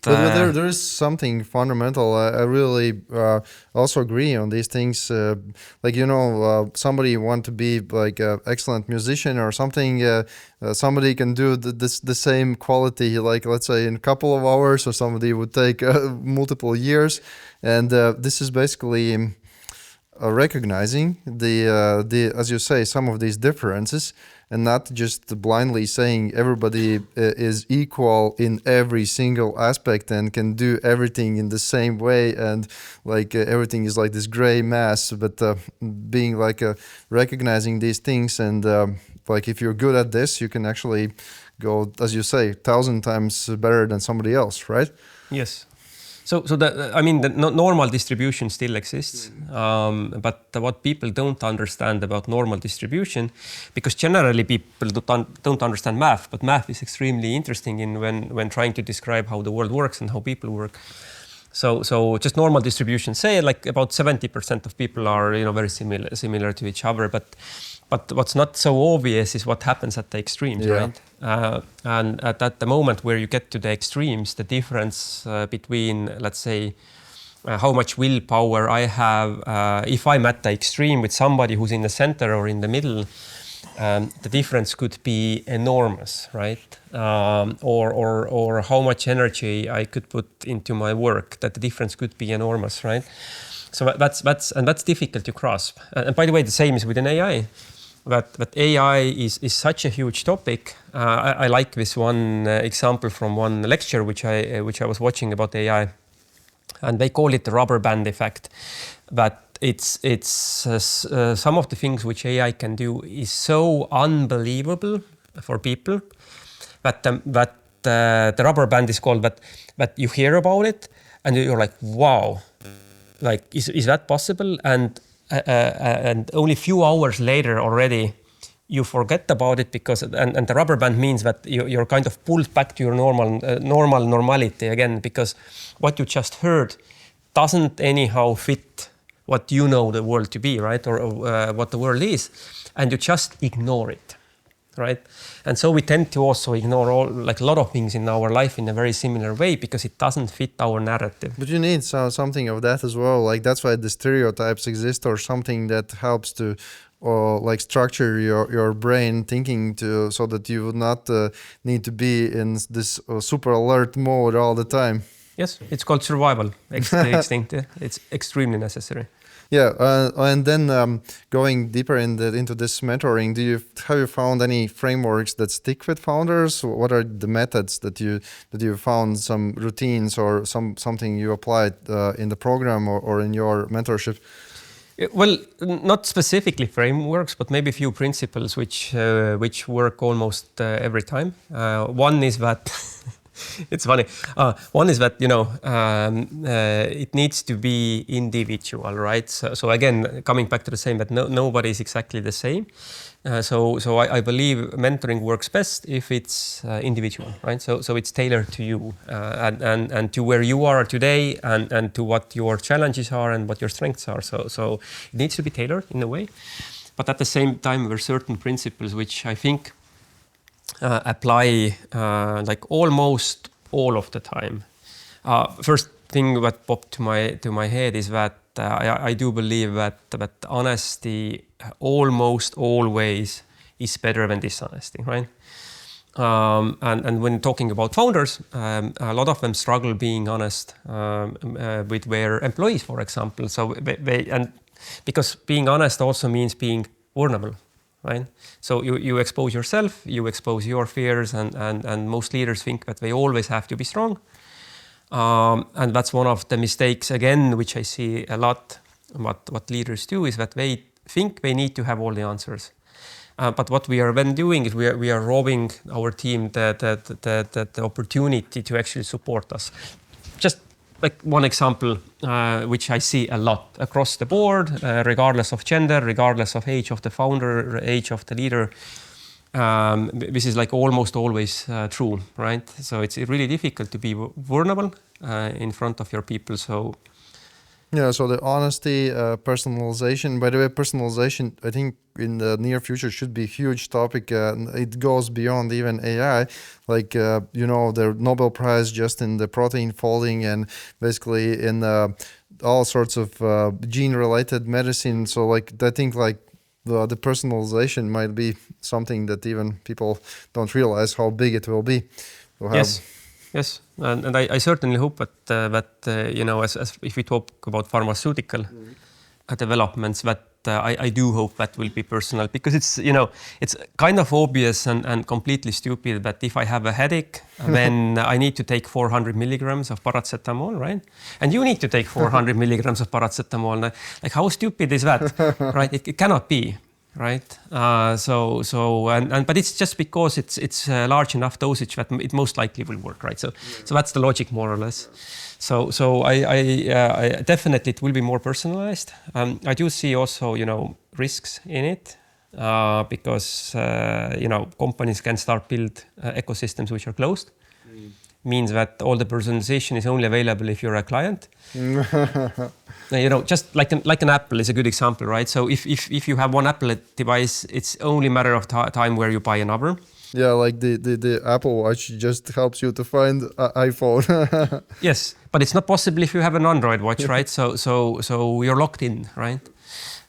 But there is something fundamental. I really also agree on these things. Somebody want to be like an excellent musician or something. Somebody can do the same quality, like let's say in a couple of hours, or somebody would take multiple years. And this is basically recognizing the as you say, some of these differences, and not just blindly saying everybody is equal in every single aspect and can do everything in the same way, and everything is like this gray mass, but being recognizing these things, and if you're good at this, you can actually go, as you say, 1,000 times better than somebody else, right? Yes. So the normal distribution still exists, but what people don't understand about normal distribution, because generally people don't understand math, but math is extremely interesting when trying to describe how the world works and how people work. So just normal distribution, say like about 70% of people are very similar to each other, but what's not so obvious is what happens at the extremes, right? And at the moment where you get to the extremes, the difference between, let's say, how much willpower I have, if I'm at the extreme with somebody who's in the center or in the middle, the difference could be enormous, right? Or how much energy I could put into my work, that the difference could be enormous, right? So that's difficult to grasp. And by the way, the same is with an AI. That AI is such a huge topic. I like this one example from one lecture which I was watching about AI, and they call it the rubber band effect. That it's some of the things which AI can do is so unbelievable for people that the rubber band is called. But you hear about it and you're like, wow, is that possible? And only a few hours later already you forget about it, because and the rubber band means that you're kind of pulled back to your normality again, because what you just heard doesn't anyhow fit what you know the world to be, right? Or what the world is, and you just ignore it, right? And so we tend to also ignore a lot of things in our life in a very similar way, because it doesn't fit our narrative. But you need something of that as well. That's why the stereotypes exist, or something that helps to structure your brain thinking so that you would not need to be in this super alert mode all the time. Yes, it's called survival instinct. It's extremely necessary. Yeah, and then going deeper into this mentoring, have you found any frameworks that stick with founders? What are the methods that you found, some routines or something you applied in the program or in your mentorship? Well, not specifically frameworks, but maybe a few principles which work almost every time. One is that it's funny. One is that it needs to be individual, right? So again, coming back to the same, that nobody is exactly the same. So I believe mentoring works best if it's individual, right? So it's tailored to you and to where you are today and to what your challenges are and what your strengths are. So it needs to be tailored in a way, but at the same time there are certain principles which I think apply almost all of the time. First thing that popped to my head is that I do believe that honesty almost always is better than dishonesty, right? And when talking about founders, a lot of them struggle being honest with their employees, for example. So because being honest also means being vulnerable, right? So you expose yourself, you expose your fears, and most leaders think that they always have to be strong. And that's one of the mistakes, again, which I see a lot. What leaders do is that they think they need to have all the answers. But what we are then doing is we are robbing our team the opportunity to actually support us. Just like one example, which I see a lot across the board, regardless of gender, regardless of age of the founder, age of the leader. This is like almost always true, right? So it's really difficult to be vulnerable in front of your people. So yeah, so the honesty, personalization. By the way, personalization, I think in the near future should be a huge topic. It goes beyond even AI. Like, the Nobel Prize just in the protein folding and basically in all sorts of gene-related medicine. So like, I think like the personalization might be something that even people don't realize how big it will be. We'll have Yes, and I certainly hope that as if we talk about pharmaceutical developments, that I do hope that will be personal, because it's kind of obvious and completely stupid that if I have a headache, then I need to take 400 milligrams of paracetamol, right? And you need to take 400 milligrams of paracetamol. Like, how stupid is that, right? It cannot be. Right. But it's just because it's a large enough dosage that it most likely will work. Right. So that's the logic, more or less. So I definitely, it will be more personalized. I do see also, risks in it, because, companies can start build ecosystems which are closed. Means that all the personalization is only available if you're a client. Just like an Apple is a good example, right? So if you have one Apple device, it's only a matter of time where you buy another. Yeah, like the Apple Watch just helps you to find iPhone. Yes, but it's not possible if you have an Android watch, right? So you're locked in, right?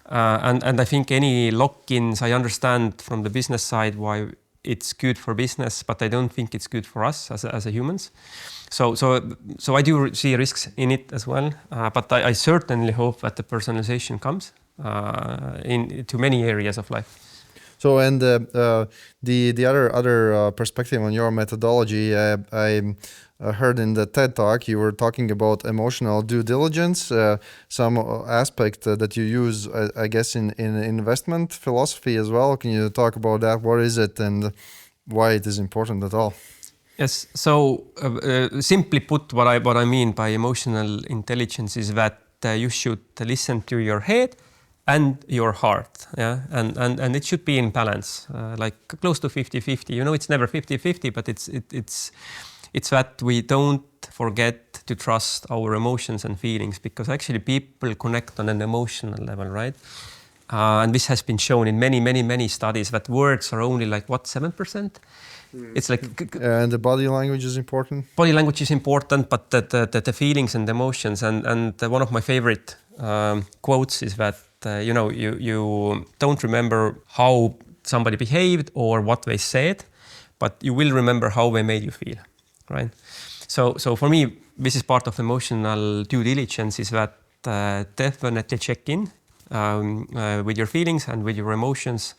And I think any lock-ins, I understand from the business side why it's good for business, but I don't think it's good for us as a humans. So I do see risks in it as well. But I certainly hope that the personalization comes into many areas of life. So, and the other perspective on your methodology, I heard in the TED Talk you were talking about emotional due diligence, some aspect that you use, I guess, in investment philosophy as well. Can you talk about that? What is it and why it is important at all? Yes. So simply put, what I mean by emotional intelligence is that you should listen to your head and your heart, yeah, and it should be in balance, like close to 50-50. It's never 50-50, but it's that we don't forget to trust our emotions and feelings, because actually people connect on an emotional level, right? And this has been shown in many studies that words are only like 7%. It's like and the body language is important. Body language is important, but the feelings and emotions, and one of my favorite quotes is that you don't remember how somebody behaved or what they said, but you will remember how they made you feel, right? So for me, this is part of emotional due diligence, is that definitely check in with your feelings and with your emotions.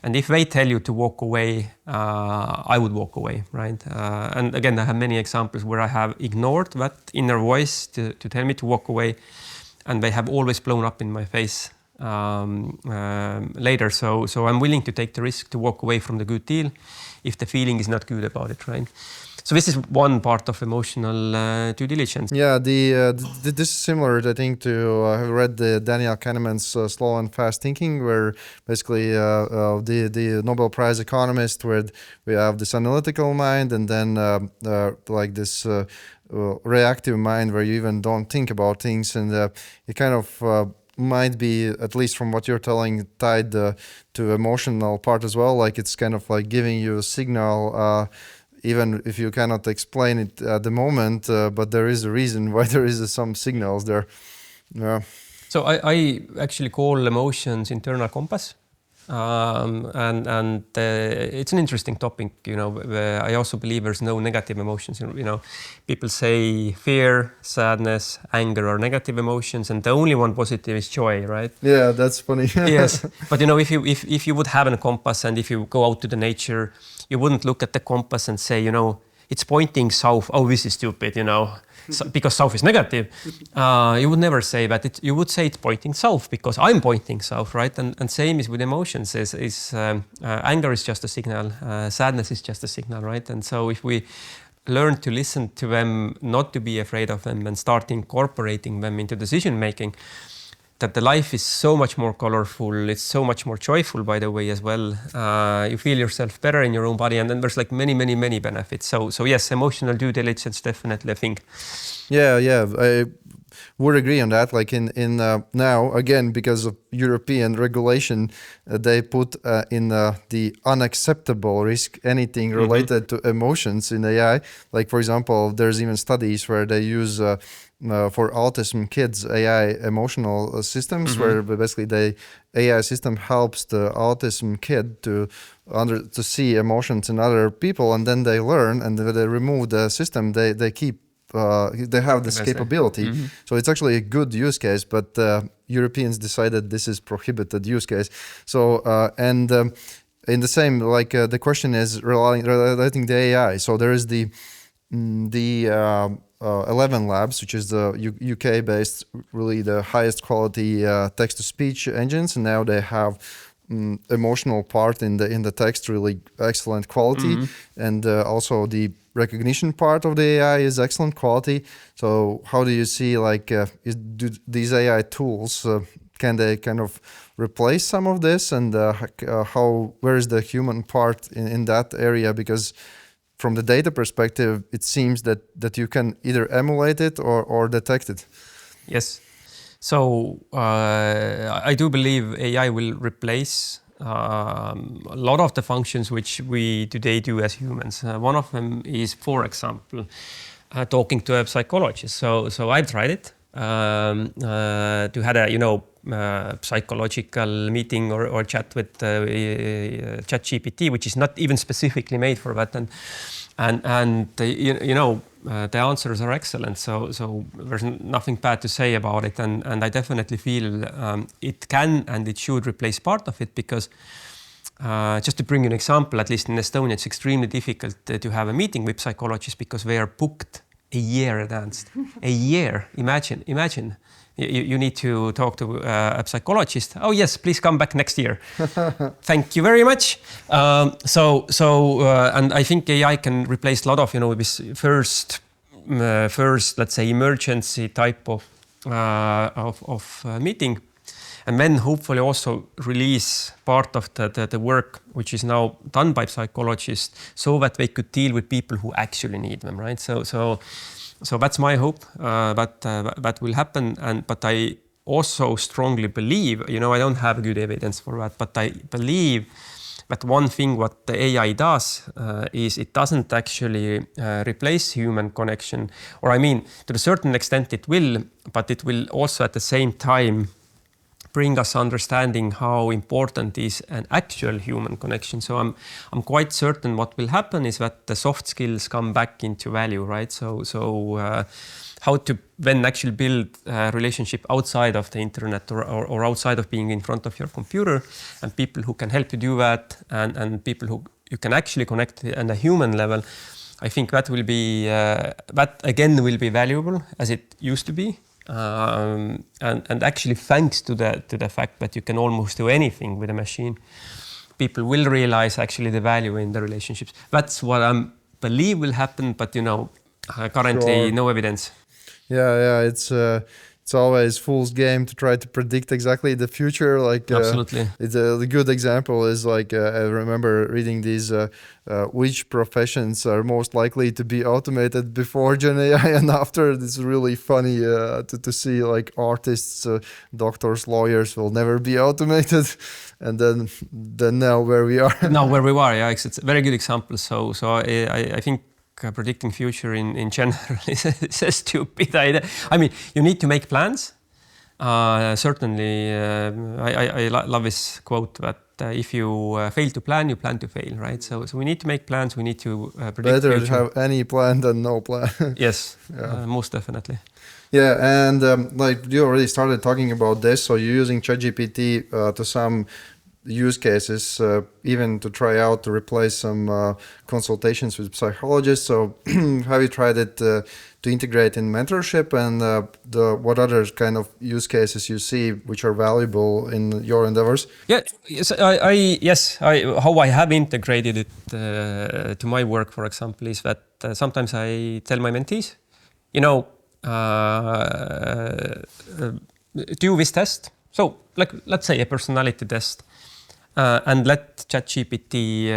And if they tell you to walk away, I would walk away, right? And again, I have many examples where I have ignored that inner voice to tell me to walk away, and they have always blown up in my face later. So I'm willing to take the risk to walk away from the good deal if the feeling is not good about it, right? So this is one part of emotional due diligence. Yeah, this is similar, I think, to I read the Daniel Kahneman's Slow and Fast Thinking, where basically the Nobel Prize economist, where we have this analytical mind and then like this reactive mind, where you even don't think about things, and it kind of might be, at least from what you're telling, tied to emotional part as well. Like it's kind of like giving you a signal. Even if you cannot explain it at the moment, but there is a reason why there is some signals there. Yeah. So I actually call emotions internal compass. and it's an interesting topic. I also believe there's no negative emotions. People say fear, sadness, anger are negative emotions, and the only one positive is joy, right? Yeah, that's funny. Yes, but if you would have a compass, and if you go out to the nature, you wouldn't look at the compass and say, it's pointing south. Oh, this is stupid, because south is negative. You would never say that. You would say it's pointing south because I'm pointing south, right? And same is with emotions. Anger is just a signal. Sadness is just a signal, right? And so if we learn to listen to them, not to be afraid of them, and start incorporating them into decision making, that the life is so much more colorful. It's so much more joyful, by the way, as well. You feel yourself better in your own body, and then there's like many, many, many benefits. So yes, emotional due diligence, definitely a thing. Yeah, I would agree on that. Like in now, again, because of European regulation, they put in the unacceptable risk anything related to emotions in AI. Like, for example, there's even studies where they use for autism kids AI emotional systems, where basically AI system helps the autism kid to see emotions in other people, and then they learn, and when they remove the system, they keep they have this capability. So it's actually a good use case, but Europeans decided this is prohibited use case. So in the same, like the question is relating the AI. So there is the 11 Labs, which is the UK based, really the highest quality text-to-speech engines, and now they have emotional part in the text, really excellent quality, and also the recognition part of the AI is excellent quality. So how do you see, like, do these AI tools can they kind of replace some of this, and where is the human part in that area? Because from the data perspective, it seems that you can either emulate it or detect it. Yes. So I do believe AI will replace a lot of the functions which we today do as humans. One of them is, for example, talking to a psychologist. So I tried it to had a psychological meeting or chat with ChatGPT, which is not even specifically made for that, and the answers are excellent. So there's nothing bad to say about it, and I definitely feel it can and it should replace part of it, because just to bring you an example, at least in Estonia, it's extremely difficult to have a meeting with psychologists because they are booked a year advanced. A year, imagine. You need to talk to a psychologist. Oh yes, please come back next year. Thank you very much. And I think AI can replace a lot of this first let's say emergency type of meeting, and then hopefully also release part of the work which is now done by psychologists, so that they could deal with people who actually need them, right? So that's my hope that will happen. But I also strongly believe, I don't have good evidence for that, but I believe that one thing what the AI does is it doesn't actually replace human connection, or I mean, to a certain extent it will, but it will also at the same time bring us understanding how important is an actual human connection. So I'm quite certain what will happen is that the soft skills come back into value, right? So how to then actually build a relationship outside of the internet or outside of being in front of your computer, and people who can help you do that, and people who you can actually connect on a human level. I think that will be that again will be valuable as it used to be. And actually, thanks to the fact that you can almost do anything with a machine, people will realize actually the value in the relationships. That's what I believe will happen, but currently no evidence. Yeah, it's always fool's game to try to predict exactly the future. Like absolutely, it's the good example is like I remember reading these which professions are most likely to be automated before Gen AI and after. It's really funny to see like artists, doctors, lawyers will never be automated, and then now where we are. Yeah, it's a very good example. So I think predicting future in general is a stupid idea. I mean, you need to make plans. Certainly, I love this quote that if you fail to plan, you plan to fail, right? So we need to make plans. We need to predict Better future. to have any plan than no plan. Yes, Yeah. most definitely. Yeah, and like you already started talking about this, so you're using ChatGPT to some use cases, even to try out to replace some consultations with psychologists. So have you tried it to integrate in mentorship, and what other kind of use cases you see which are valuable in your endeavors? Yeah, yes, how I have integrated it to my work, for example, is that sometimes I tell my mentees, you know, do this test. So, like, let's say a personality test, and let ChatGPT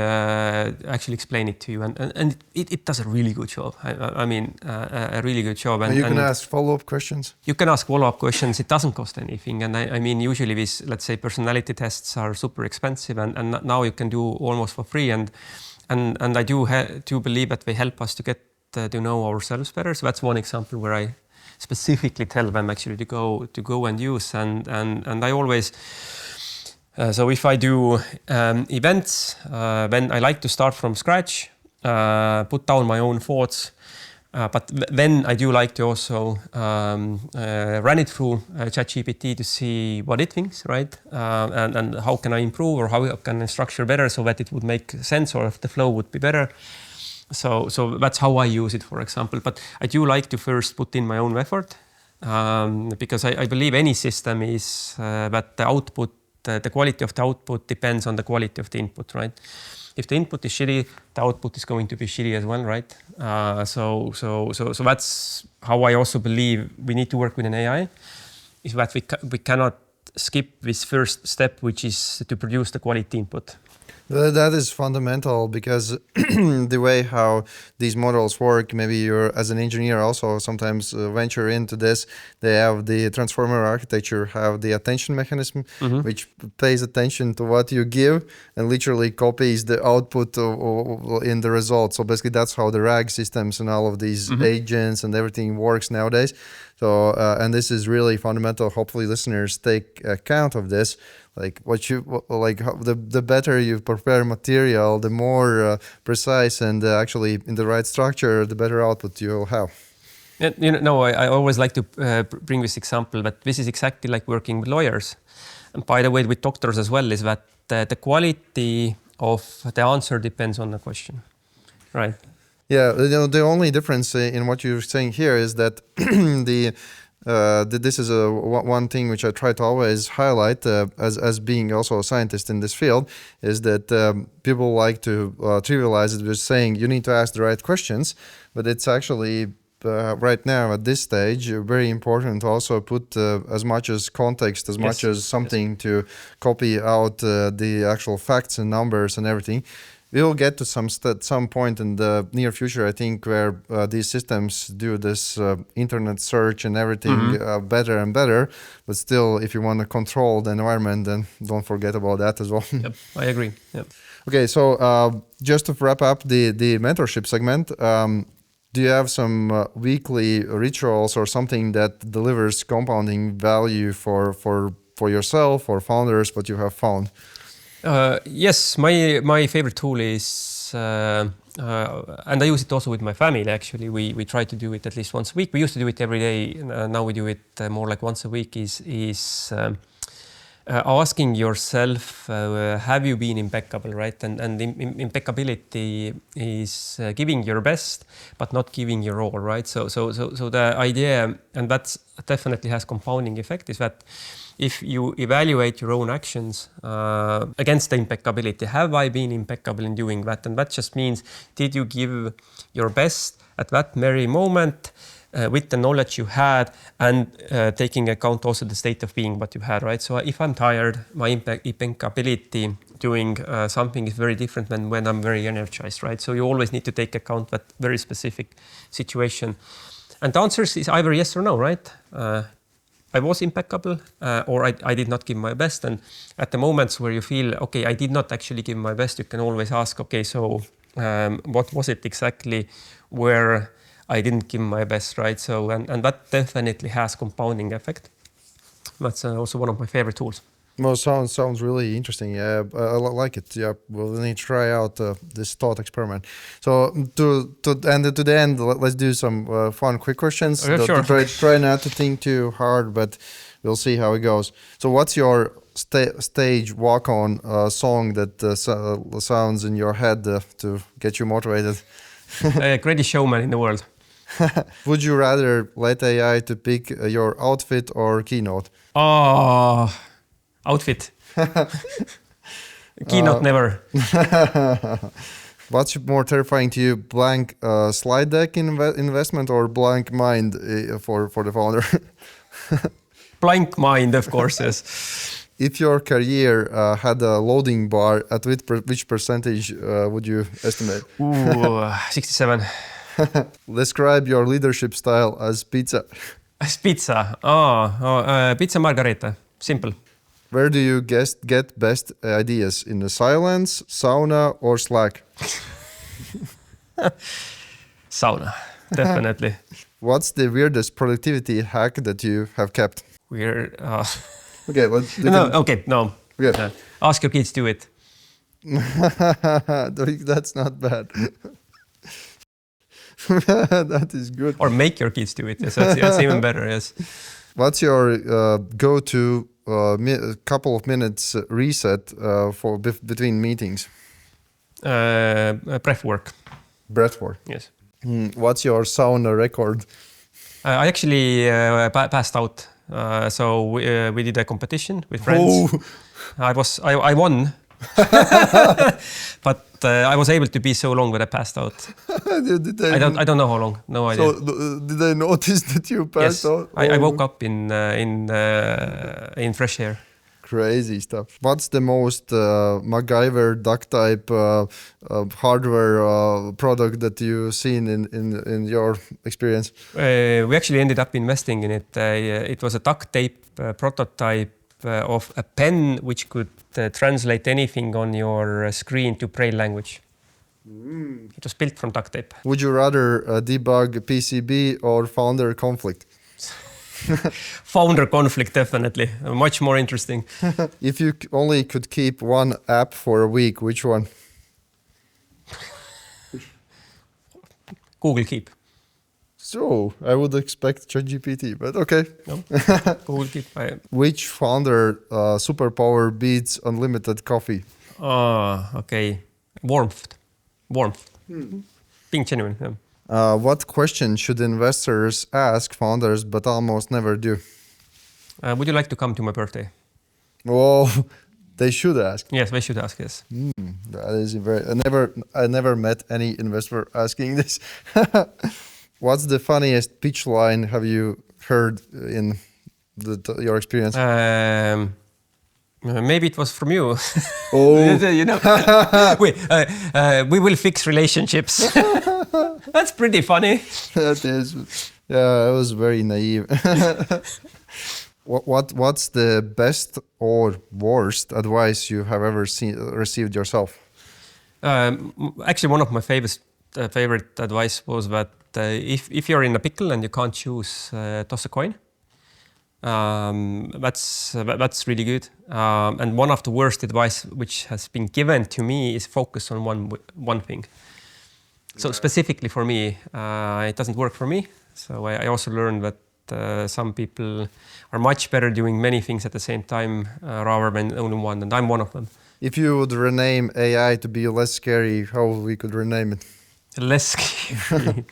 actually explain it to you, and it does a really good job. I mean, a really good job. And you can ask follow-up questions. You can ask follow-up questions. It doesn't cost anything, and I mean, usually these, let's say, personality tests are super expensive, and now you can do almost for free, and I do believe that they help us to get to know ourselves better. So that's one example where I specifically tell them actually to go and use, and I always. So if I do events, then I like to start from scratch, put down my own thoughts, but then I do like to also run it through ChatGPT to see what it thinks, right? And how can I improve, or how can I structure better so that it would make sense, or if the flow would be better. So that's how I use it, for example. But I do like to first put in my own effort, because I believe any system is that the output, the quality of the output depends on the quality of the input, right? If the input is shitty, the output is going to be shitty as well, right? So that's how I also believe we need to work with an AI, is that we cannot skip this first step, which is to produce the quality input. That is fundamental, because the way how these models work, maybe you're as an engineer also sometimes venture into this. They have the transformer architecture, have the attention mechanism, which pays attention to what you give and literally copies the output in the result. So basically that's how the RAG systems and all of these agents and everything works nowadays. So and this is really fundamental. Hopefully listeners take account of this. Like the better you prepare material, the more precise and actually in the right structure, the better output you'll have. And, I always like to bring this example, that this is exactly like working with lawyers, and by the way, with doctors as well, is that the quality of the answer depends on the question, right? Yeah, the only difference in what you're saying here is that this is one thing which I try to always highlight as being also a scientist in this field, is that people like to trivialize it with saying you need to ask the right questions, but it's actually right now at this stage very important to also put as much as context, as much as something to copy out the actual facts and numbers and everything. We'll get to some point in the near future, I think, where these systems do this internet search and everything better and better. But still, if you want to control the environment, then don't forget about that as well. Yep, I agree. Yep. Okay, so just to wrap up the mentorship segment, do you have some weekly rituals or something that delivers compounding value for yourself or founders, what you have found? Yes, my favorite tool is, and I use it also with my family. Actually, we try to do it at least once a week. We used to do it every day. Now we do it more like once a week. Is asking yourself, have you been impeccable, right? And impeccability is giving your best, but not giving your all, right? So the idea, and that definitely has compounding effect, is that if you evaluate your own actions against the impeccability, have I been impeccable in doing that? And that just means, did you give your best at that very moment with the knowledge you had, and taking account also the state of being what you had, right? So if I'm tired, my impeccability doing something is very different than when I'm very energized, right? So you always need to take account that very specific situation. And the answer is either yes or no, right? I was impeccable or I did not give my best. And at the moments where you feel, okay, I did not actually give my best, you can always ask, okay, so what was it exactly where I didn't give my best, right? So, and that definitely has compounding effect. That's also one of my favorite tools. Well, sounds really interesting. Yeah, I like it. Yeah, we'll need to try out this thought experiment. So to the end, let's do some fun, quick questions. Sure. Try not to think too hard, but we'll see how it goes. So, what's your stage walk-on song that sounds in your head to get you motivated? Greatest showman in the world. Would you rather let AI to pick your outfit or keynote? Oh, outfit. Keynote never. What's more terrifying to you, blank slide deck investment or blank mind for the founder? Blank mind, of course, yes. If your career had a loading bar, at which percentage would you estimate? Ooh, 67. Describe your leadership style as pizza. As pizza. Pizza margarita. Simple. Where do you get best ideas? In the silence, sauna, or Slack? Sauna, definitely. What's the weirdest productivity hack that you have kept? Weird. Okay, no. Okay. Ask your kids to do it. That's not bad. That is good. Or make your kids do it. Yes, that's even better. Yes. What's your go-to couple of minutes reset for between meetings? Breath work. Breath work. Yes. What's your sauna record? I actually passed out. So we did a competition with friends. Oh. I won. But I was able to be so long that I passed out. I don't know how long. No idea. So did they notice that you passed out? I woke up in fresh air. Crazy stuff. What's the most MacGyver duck type hardware product that you've seen in your experience? We actually ended up investing in it. It was a duct tape prototype of a pen which could translate anything on your screen to Braille language. It was built from duct tape. Would you rather debug PCB or founder conflict? Founder conflict, definitely. Much more interesting. If you only could keep one app for a week, which one? Google Keep. So, I would expect ChatGPT, but okay. No? Google Keep. Which founder superpower beats unlimited coffee? Okay. Warmth. Being genuine. Yeah. What question should investors ask founders but almost never do? Would you like to come to my birthday? Oh, they should ask. Yes, they should ask, yes. That is I never met any investor asking this. What's the funniest pitch line have you heard in your experience? Maybe it was from you. Oh. You know, we will fix relationships. That's pretty funny. That is, yeah, I was very naive. What's the best or worst advice you have ever received yourself? Actually, one of my favorite advice was that if you're in a pickle and you can't choose, toss a coin. That's really good. And one of the worst advice which has been given to me is focus on one thing. So specifically for me, it doesn't work for me. So I also learned that some people are much better doing many things at the same time rather than only one, and I'm one of them. If you would rename AI to be less scary, how we could rename it? Less scary.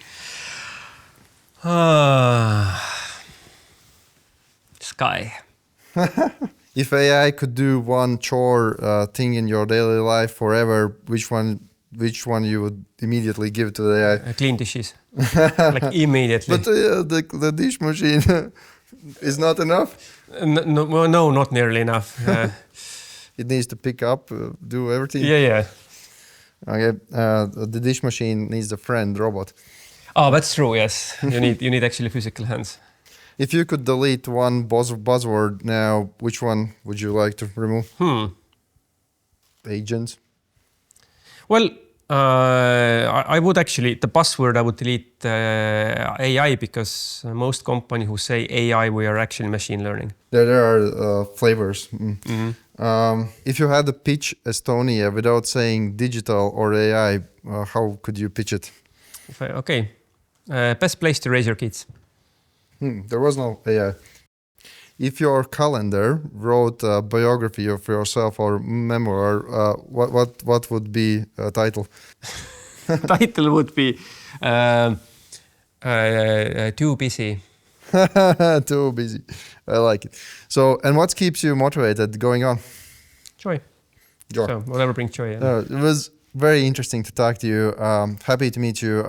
Sky. If AI could do one chore thing in your daily life forever, which one you would immediately give to the AI? Clean dishes. Like immediately. But the dish machine is not enough? No, not nearly enough. It needs to pick up, do everything? Yeah. Okay, the dish machine needs a friend, robot. Oh, that's true, yes. You need actually physical hands. If you could delete one buzzword now, which one would you like to remove? Agents? Well, I would actually, the buzzword I would delete AI, because most companies who say AI, we are actually machine learning. There are flavors. If you had to pitch Estonia without saying digital or AI, how could you pitch it? Okay. Best place to raise your kids. There was no AI. If your calendar wrote a biography of yourself or memoir, what would be a title? Title would be Too Busy. Too busy. I like it. So, and what keeps you motivated going on? Joy. Joy. So whatever brings joy. It was very interesting to talk to you. Happy to meet you.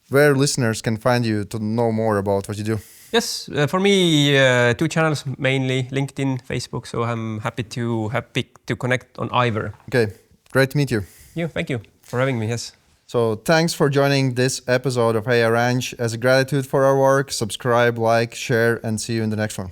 Where listeners can find you to know more about what you do? Yes, for me, 2 channels mainly: LinkedIn, Facebook. So I'm happy to connect on either. Okay, great to meet you. Thank you for having me. Yes. So thanks for joining this episode of AI Ranch. As a gratitude for our work, subscribe, like, share, and see you in the next one.